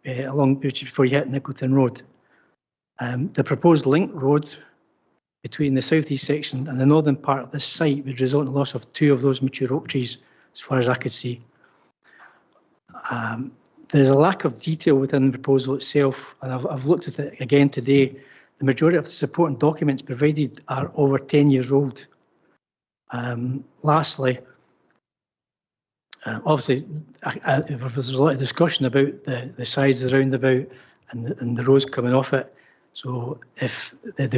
along before you hit Nicholton Road. The proposed link road between the southeast section and the northern part of this site would result in the loss of 2 of those mature oak trees, as far as I could see. There's a lack of detail within the proposal itself, and I've looked at it again today. The majority of the supporting documents provided are over 10 years old. Lastly, obviously, there was a lot of discussion about the size of the roundabout and the roads coming off it. So if the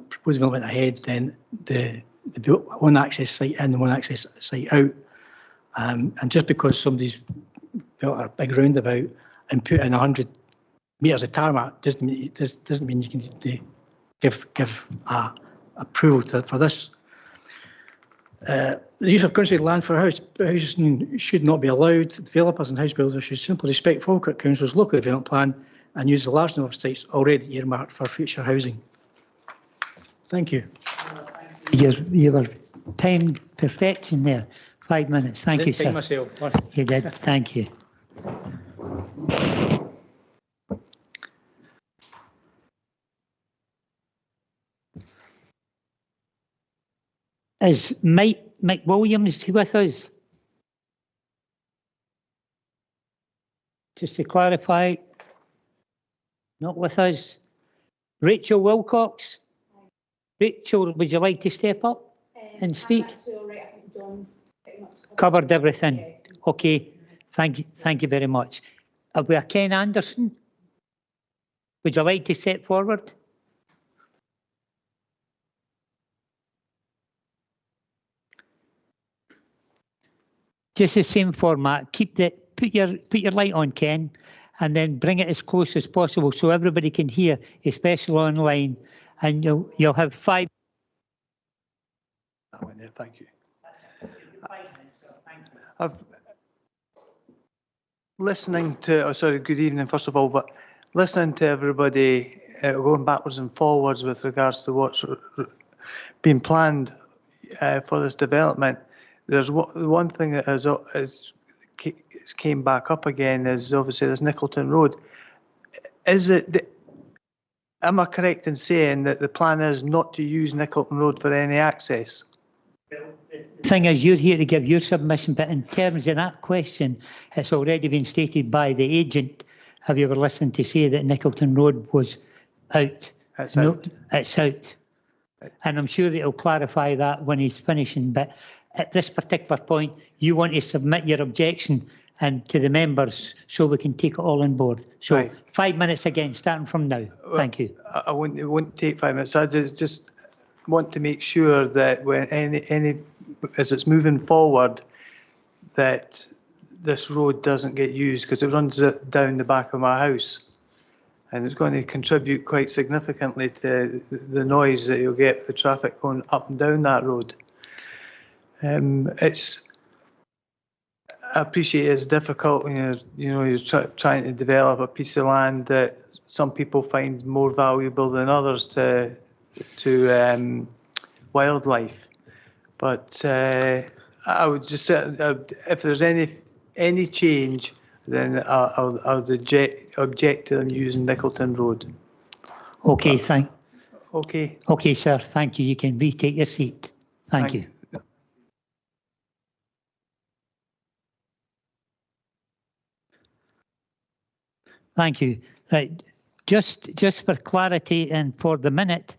proposed development ahead, then the one access site in and one access site out. And just because somebody's built a big roundabout and put in 100 metres of tarmac doesn't mean you can give approval for this. The use of countryside land for housing should not be allowed. Developers and house builders should simply respect Falkirk Council's local development plan and use the large number of sites already earmarked for future housing. Thank you. You were timed perfection there. 5 minutes. Thank you, sir. Myself. You did. Thank you. Is Mike Williams with us? Just to clarify, not with us. Rachel Wilcox? Rachel, would you like to step up and speak? Covered everything. Okay, thank you very much. Have we a Ken Anderson? Would you like to step forward? Just the same format. Put your light on, Ken, and then bring it as close as possible so everybody can hear, especially online. And you'll have 5. Thank you. I've listening to. Good evening, first of all, but listening to everybody going backwards and forwards with regards to what's being planned for this development. There's one thing that has came back up again is obviously this Nicholton Road. Am I correct in saying that the plan is not to use Nicholton Road for any access? Well, the the thing is, you're here to give your submission, but in terms of that question, it's already been stated by the agent. Have you ever listened to say that Nicolton Road was out? It's No, out. it's out. And I'm sure that he'll clarify that when he's finishing. But at this particular point, you want to submit your objection and to the members so we can take it all on board. So Right. 5 minutes again, starting from now. Thank you. I won't, it won't take 5 minutes. I just want to make sure that when as it's moving forward, that this road doesn't get used, because it runs down the back of my house. And it's going to contribute quite significantly to the noise that you'll get with the traffic going up and down that road. I appreciate it's difficult when you're trying to develop a piece of land that some people find more valuable than others to wildlife. But I would just say, if there's any change, then I'll object to them using Nicolton Road. Okay, Okay. Okay, sir. Thank you. You can retake your seat. Thank you. Thank you. Right. Just for clarity and for the minute,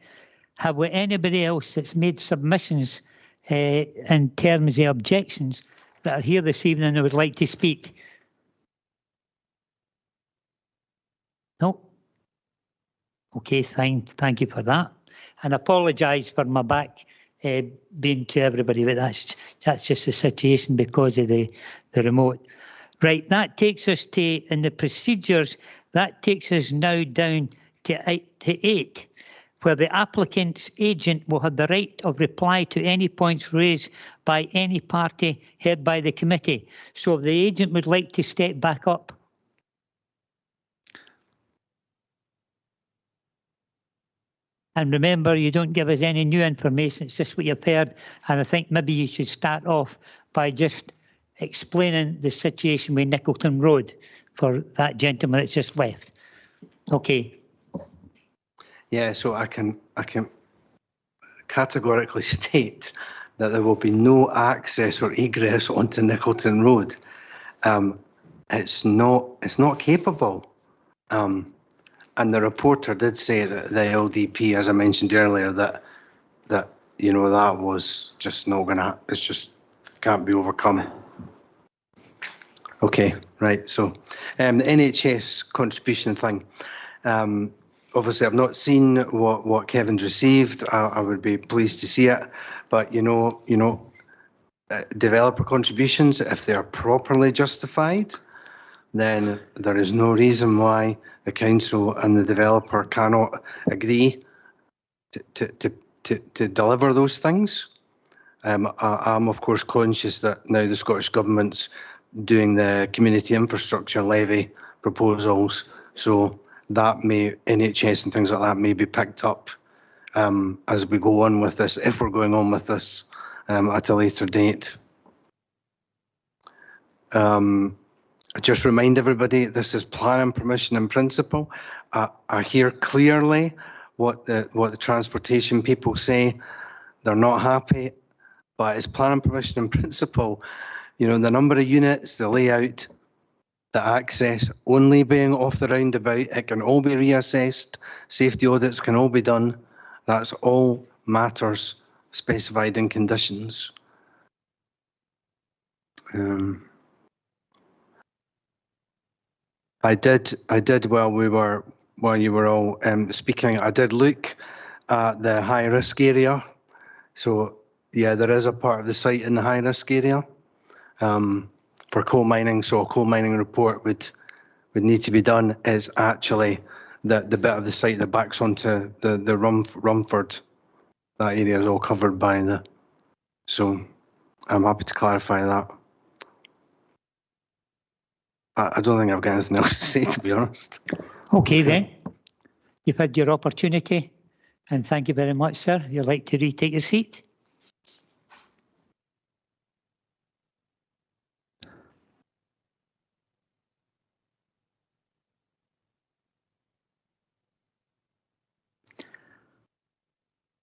have we anybody else that's made submissions in terms of objections that are here this evening and would like to speak? No? Okay, fine. Thank you for that. And apologise for my back being to everybody, but that's just the situation because of the remote. Right, that takes us to, in the procedures, that takes us now down to 8, where the applicant's agent will have the right of reply to any points raised by any party heard by the committee. So if the agent would like to step back up. And remember, you don't give us any new information, it's just what you've heard. And I think maybe you should start off by just explaining the situation with Nicolton Road for that gentleman that's just left. Okay. Yeah, so I can categorically state that there will be no access or egress onto Nicolton Road. It's not capable. And the reporter did say that the LDP, as I mentioned earlier, that that was just not gonna. It's just can't be overcome. Okay, right. So the NHS contribution thing. Obviously, I've not seen what Kevin's received. I would be pleased to see it, but developer contributions, if they are properly justified, then there is no reason why the council and the developer cannot agree to deliver those things. I'm of course conscious that now the Scottish Government's doing the community infrastructure levy proposals, so that NHS and things like that may be picked up as we go on with this, if we're going on with this at a later date. Just remind everybody, this is planning permission in principle. I hear clearly what the transportation people say. They're not happy, but it's planning permission in principle. The number of units, the layout, the access only being off the roundabout, it can all be reassessed. Safety audits can all be done. That's all matters specified in conditions. I did while you were all speaking, I did look at the high risk area. So yeah, there is a part of the site in the high risk area for coal mining. So a coal mining report would need to be done. Is actually the bit of the site that backs onto the Rumford. That area is all covered by the. So I'm happy to clarify that. I don't think I've got anything else to say, to be honest. Okay, then. You've had your opportunity, and thank you very much, sir. You'd like to retake your seat?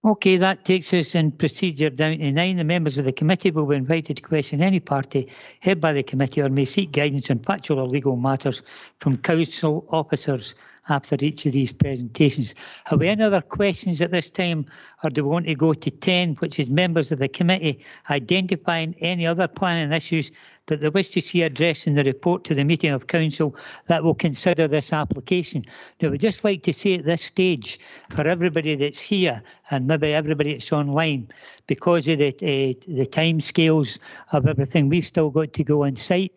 Okay, that takes us in procedure down to 9. The members of the committee will be invited to question any party head by the committee or may seek guidance on factual or legal matters from council officers after each of these presentations. Have we any other questions at this time, or do we want to go to 10, which is members of the committee identifying any other planning issues that they wish to see addressed in the report to the meeting of council that will consider this application? Now, we'd just like to say at this stage, for everybody that's here and maybe everybody that's online, because of the time scales of everything, we've still got to go on site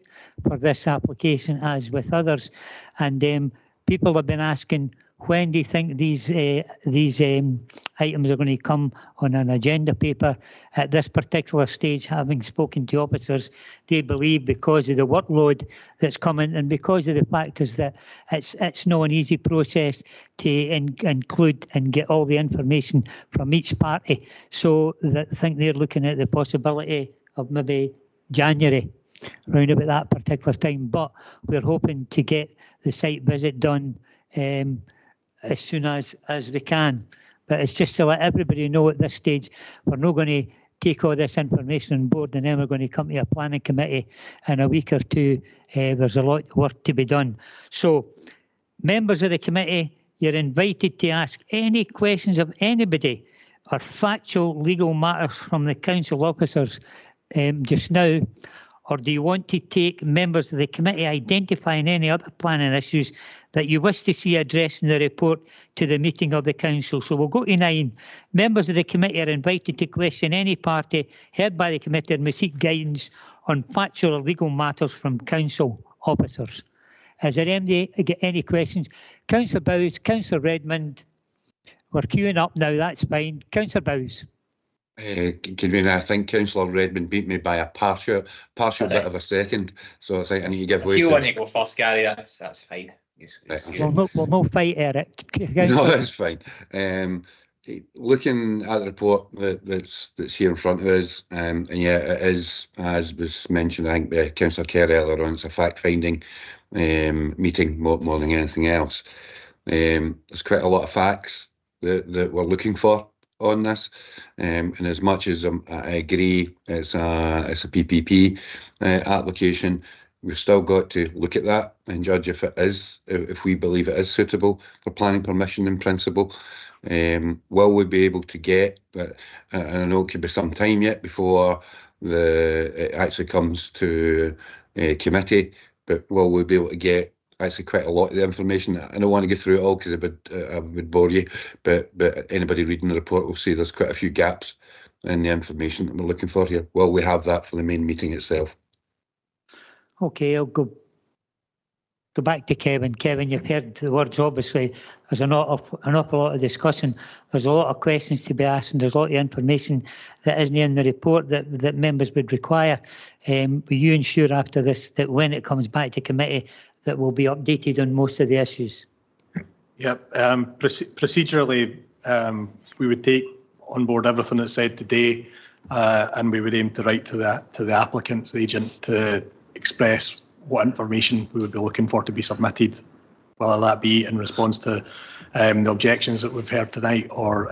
for this application as with others. And people have been asking, when do you think these items are going to come on an agenda paper? At this particular stage, having spoken to officers, they believe because of the workload that's coming and because of the factors that it's not an easy process to include and get all the information from each party. So I think they're looking at the possibility of maybe January, round about that particular time. But we're hoping to get the site visit done as soon as we can. But it's just to let everybody know at this stage, we're not going to take all this information on board and then we're going to come to a planning committee in a week or two. There's a lot of work to be done. So members of the committee, you're invited to ask any questions of anybody or factual legal matters from the council officers just now. Or do you want to take members of the committee identifying any other planning issues that you wish to see addressed in the report to the meeting of the council? So we'll go to 9. Members of the committee are invited to question any party heard by the committee and may seek guidance on factual or legal matters from council officers. Is there any questions? Councillor Bowes, Councillor Redmond, we're queuing up now, that's fine. Councillor Bowes. Convener, I think Councillor Redmond beat me by a partial bit of a second, so I think I need to give way. If you to... want to go first, Gary, that's fine. We'll no fight, Eric. No, that's fine. Looking at the report that's here in front of us, and yeah, it is, as was mentioned, I think by Councillor Kerr earlier on, it's a fact-finding meeting more than anything else. There's quite a lot of facts that we're looking for on this, and as much as I agree it's a PPP application, we've still got to look at that and judge if we believe it is suitable for planning permission in principle. Will we be able to get, but and I know it could be some time yet before it actually comes to committee, but will we be able to get actually quite a lot of the information? I don't want to go through it all because I would bore you, but anybody reading the report will see there's quite a few gaps in the information that we're looking for here. Well, we have that for the main meeting itself. Okay, I'll go back to Kevin. Kevin, you've heard the words, obviously. There's an awful lot of discussion. There's a lot of questions to be asked and there's a lot of information that isn't in the report that members would require. Will you ensure after this that when it comes back to committee that will be updated on most of the issues? Yep. Procedurally, we would take on board everything that's said today, and we would aim to write to the applicant's agent to express what information we would be looking for to be submitted, whether that be in response to the objections that we've heard tonight, or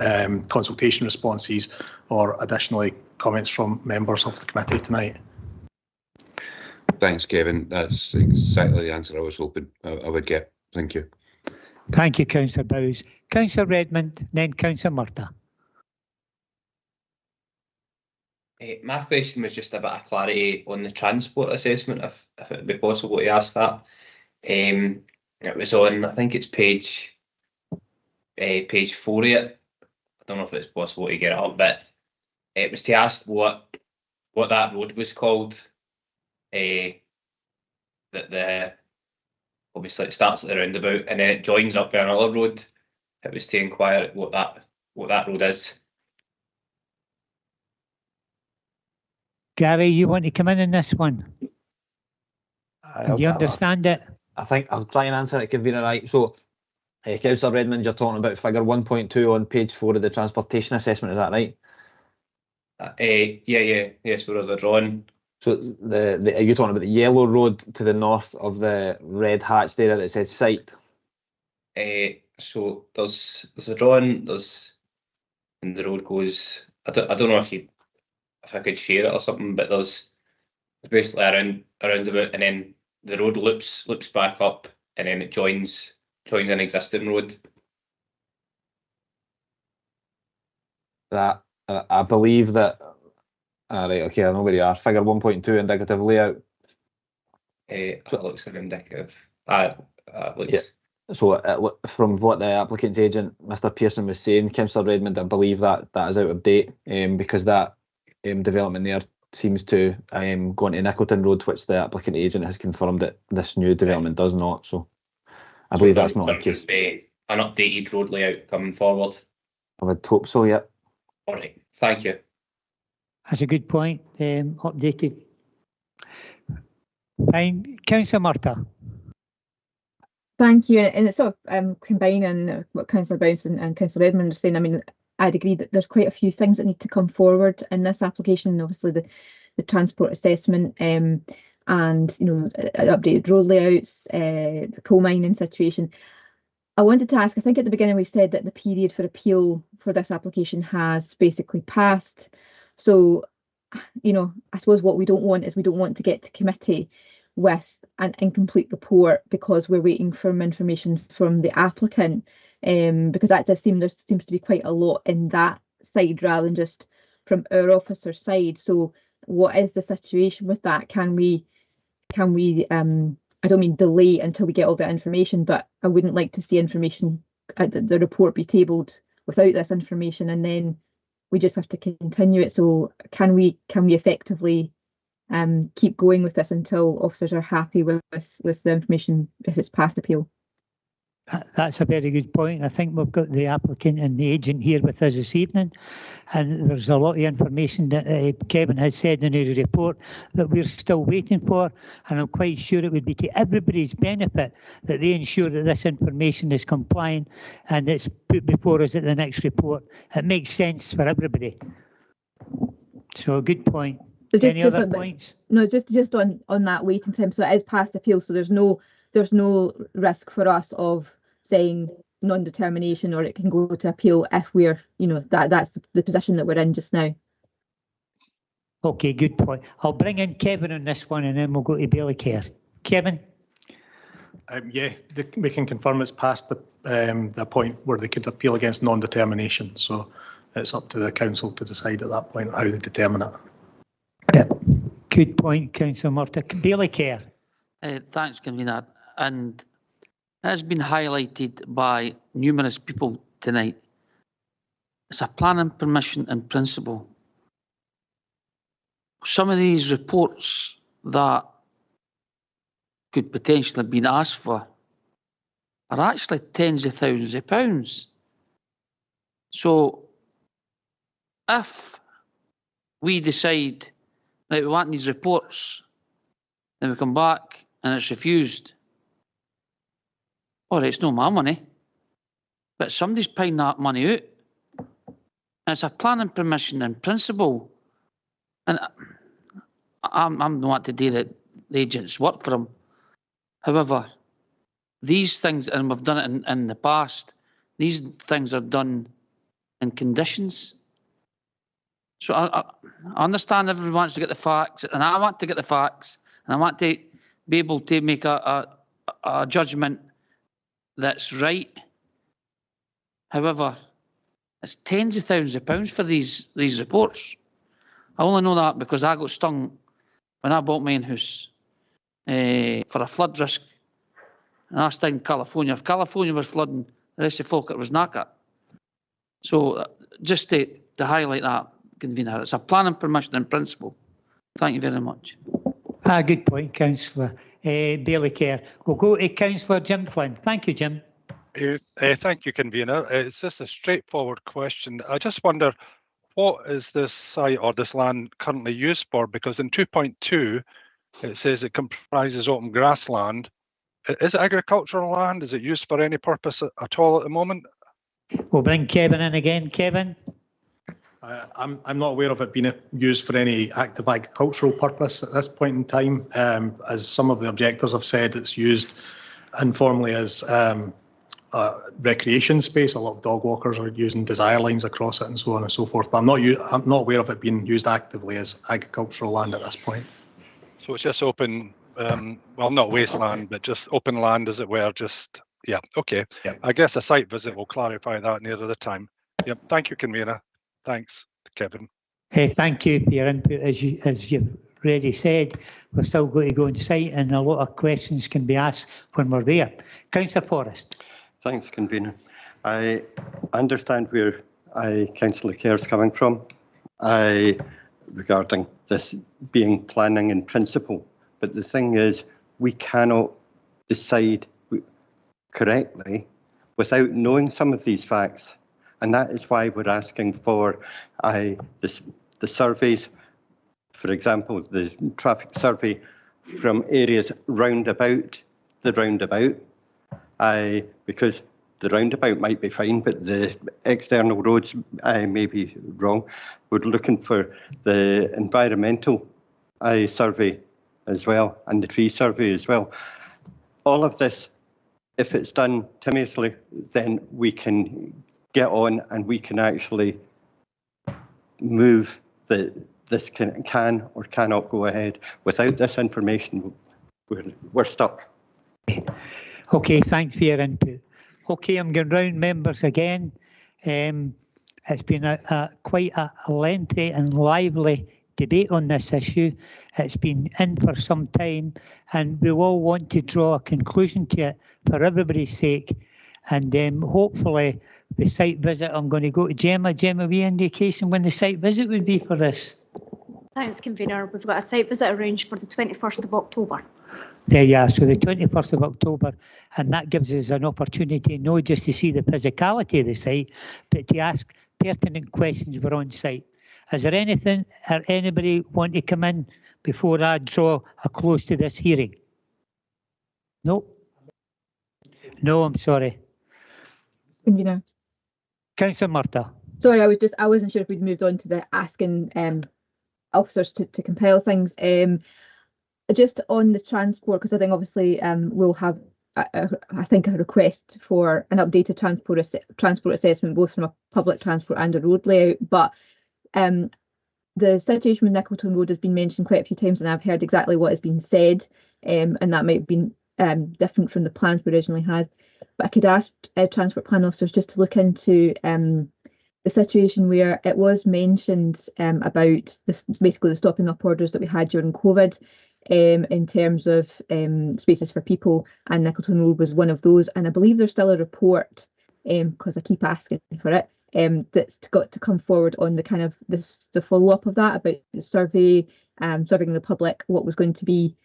consultation responses, or additionally comments from members of the committee tonight. Thanks, Kevin. That's exactly the answer I was hoping I would get. Thank you. Thank you, Councillor Bowes. Councillor Redmond, then Councillor Murtagh. My question was just a bit of clarity on the transport assessment, if it would be possible to ask that. It was on, I think it's page 4 of it. I don't know if it's possible to get it up, but it was to ask what that road was called. That obviously it starts at the roundabout and then it joins up with another road. It was to inquire what that road is. Gary, you want to come in this one? Do you understand it? I think I'll try and answer it, Convener. Right. So, Councillor Redmond, you're talking about figure 1.2 on page 4 of the transportation assessment. Is that right? Yeah. So there's a drawing. So are you talking about the yellow road to the north of the red hatched area that says site? So there's a drawing. There's and the road goes. I don't know if I could share it or something, but there's basically a roundabout, and then the road loops back up, and then it joins an existing road. That I believe that. Right, okay, I know where you are. Figure 1.2 indicative layout. It looks like indicative. Looks. Yeah. So from what the applicant's agent, Mr. Pearson, was saying, Councillor Redmond, I believe that is out of date because that development there seems to go into Nicolton Road, which the applicant agent has confirmed that this new development does not. So I believe that's not the case. An updated road layout coming forward. I would hope so, yeah. All right, thank you. That's a good point. Updated. Fine. Councillor Murtagh. Thank you. And it's sort of combining what Councillor Bounce and Councillor Redmond are saying. I mean, I'd agree that there's quite a few things that need to come forward in this application. Obviously, the transport assessment and updated road layouts, the coal mining situation. I wanted to ask, I think at the beginning we said that the period for appeal for this application has basically passed. So, I suppose what we don't want is we don't want to get to committee with an incomplete report because we're waiting for information from the applicant, because that does seem there seems to be quite a lot in that side rather than just from our officer side. So what is the situation with that? Can we I don't mean delay until we get all that information, but I wouldn't like to see information the report be tabled without this information and then we just have to continue it. So can we effectively keep going with this until officers are happy with the information if it's past appeal? That's a very good point. I think we've got the applicant and the agent here with us this evening, and there's a lot of information that Kevin has said in his report that we're still waiting for, and I'm quite sure it would be to everybody's benefit that they ensure that this information is compliant and it's put before us at the next report. It makes sense for everybody. So a good point. So Any other points? No, just on that waiting time. So it is past appeal, so there's no risk for us of saying non-determination, or it can go to appeal if we're, that's the position that we're in just now. Okay, good point. I'll bring in Kevin on this one and then we'll go to Bailey Care. Kevin? Yeah, we can confirm it's past the point where they could appeal against non-determination. So it's up to the council to decide at that point how they determine it. Yep. Good point, Councillor Murtagh. Bailey Care. Thanks, Convener. And it has been highlighted by numerous people tonight. It's a planning permission in principle. Some of these reports that could potentially have been asked for are actually tens of thousands of pounds. So if we decide that we want these reports, then we come back and it's refused, all right, it's not my money, but somebody's paying that money out. And it's a planning permission in principle. And I'm not want to do the agents work for them. However, these things, and we've done it in the past, these things are done in conditions. So I understand everyone wants to get the facts, and I want to get the facts, and I want to be able to make a judgment that's right. However, it's tens of thousands of pounds for these reports. I only know that because I got stung when I bought my own house for a flood risk. And I stayed in California. If California was flooding, the rest of Falkirk was knackered. So just to highlight that, Convener, it's a planning permission in principle. Thank you very much. Good point, Councillor. Bailey Care. We'll go to Councillor Jim Flynn. Thank you, Jim. Thank you, Convener. It's just a straightforward question. I just wonder, what is this site or this land currently used for? Because in 2.2, it says it comprises open grassland. Is it agricultural land? Is it used for any purpose at all at the moment? We'll bring Kevin in again. Kevin? I'm not aware of it being used for any active agricultural purpose at this point in time. As some of the objectors have said, it's used informally as recreation space. A lot of dog walkers are using desire lines across it and so on and so forth. But I'm not aware of it being used actively as agricultural land at this point. So it's just open, well, not wasteland, but just open land, as it were. Just yeah, okay. Yep. I guess a site visit will clarify that nearer the time. Yep. Thank you, convener. Thanks, Kevin. Thank you for your input. As you've already said, we're still going to go on site, and a lot of questions can be asked when we're there. Councillor Forrest. Thanks, convener. I understand where Councillor Kerr's coming from regarding this being planning in principle. But the thing is, we cannot decide correctly without knowing some of these facts. And that is why we're asking for the surveys, for example, the traffic survey from areas round about the roundabout, because the roundabout might be fine, but the external roads may be wrong. We're looking for the environmental survey as well, and the tree survey as well. All of this, if it's done timely, then we can get on and we can actually move this can or cannot go ahead. Without this information, we're stuck. Okay, thanks for your input. Okay, I'm going round members again. It's been quite a lengthy and lively debate on this issue. It's been in for some time, and we all want to draw a conclusion to it for everybody's sake. And hopefully the site visit, I'm going to go to Gemma. Gemma, have you indication when the site visit would be for this? Thanks, convener. We've got a site visit arranged for the 21st of October. There you are, so the 21st of October, and that gives us an opportunity not just to see the physicality of the site, but to ask pertinent questions we're on site. Is there anything or anybody want to come in before I draw a close to this hearing? No? No, I'm sorry. Convener. Councillor Murtagh. Sorry, I wasn't sure if we'd moved on to the asking officers to compel things. Just on the transport, because I think obviously we'll have a request for an updated transport assessment, both from a public transport and a road layout. But the situation with Nicolton Road has been mentioned quite a few times, and I've heard exactly what has been said, and that might have been different from the plans we originally had. But I could ask transport plan officers just to look into the situation where it was mentioned about this, basically the stopping up orders that we had during COVID, in terms of spaces for people, and Nicolton Road was one of those. And I believe there's still a report, because I keep asking for it, that's got to come forward on the kind of the follow up of that, about the survey, surveying the public what was going to be,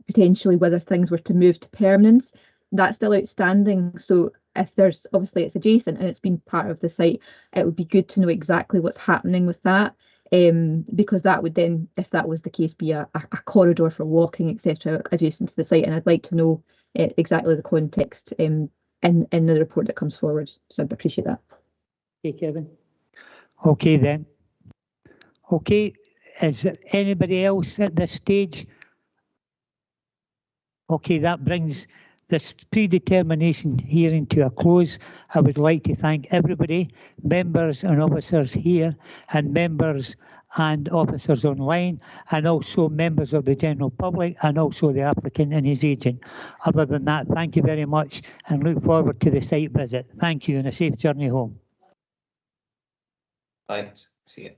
potentially whether things were to move to permanence. That's still outstanding. So if there's, obviously it's adjacent and it's been part of the site, it would be good to know exactly what's happening with that, because that would then, if that was the case, be a corridor for walking, etc., adjacent to the site. And I'd like to know exactly the context in the report that comes forward. So I'd appreciate that. Okay, Kevin. Okay then. Okay, is there anybody else at this stage? Okay, that brings this predetermination hearing to a close. I would like to thank everybody, members and officers here, and members and officers online, and also members of the general public, and also the applicant and his agent. Other than that, thank you very much, and look forward to the site visit. Thank you, and a safe journey home. Thanks. See you.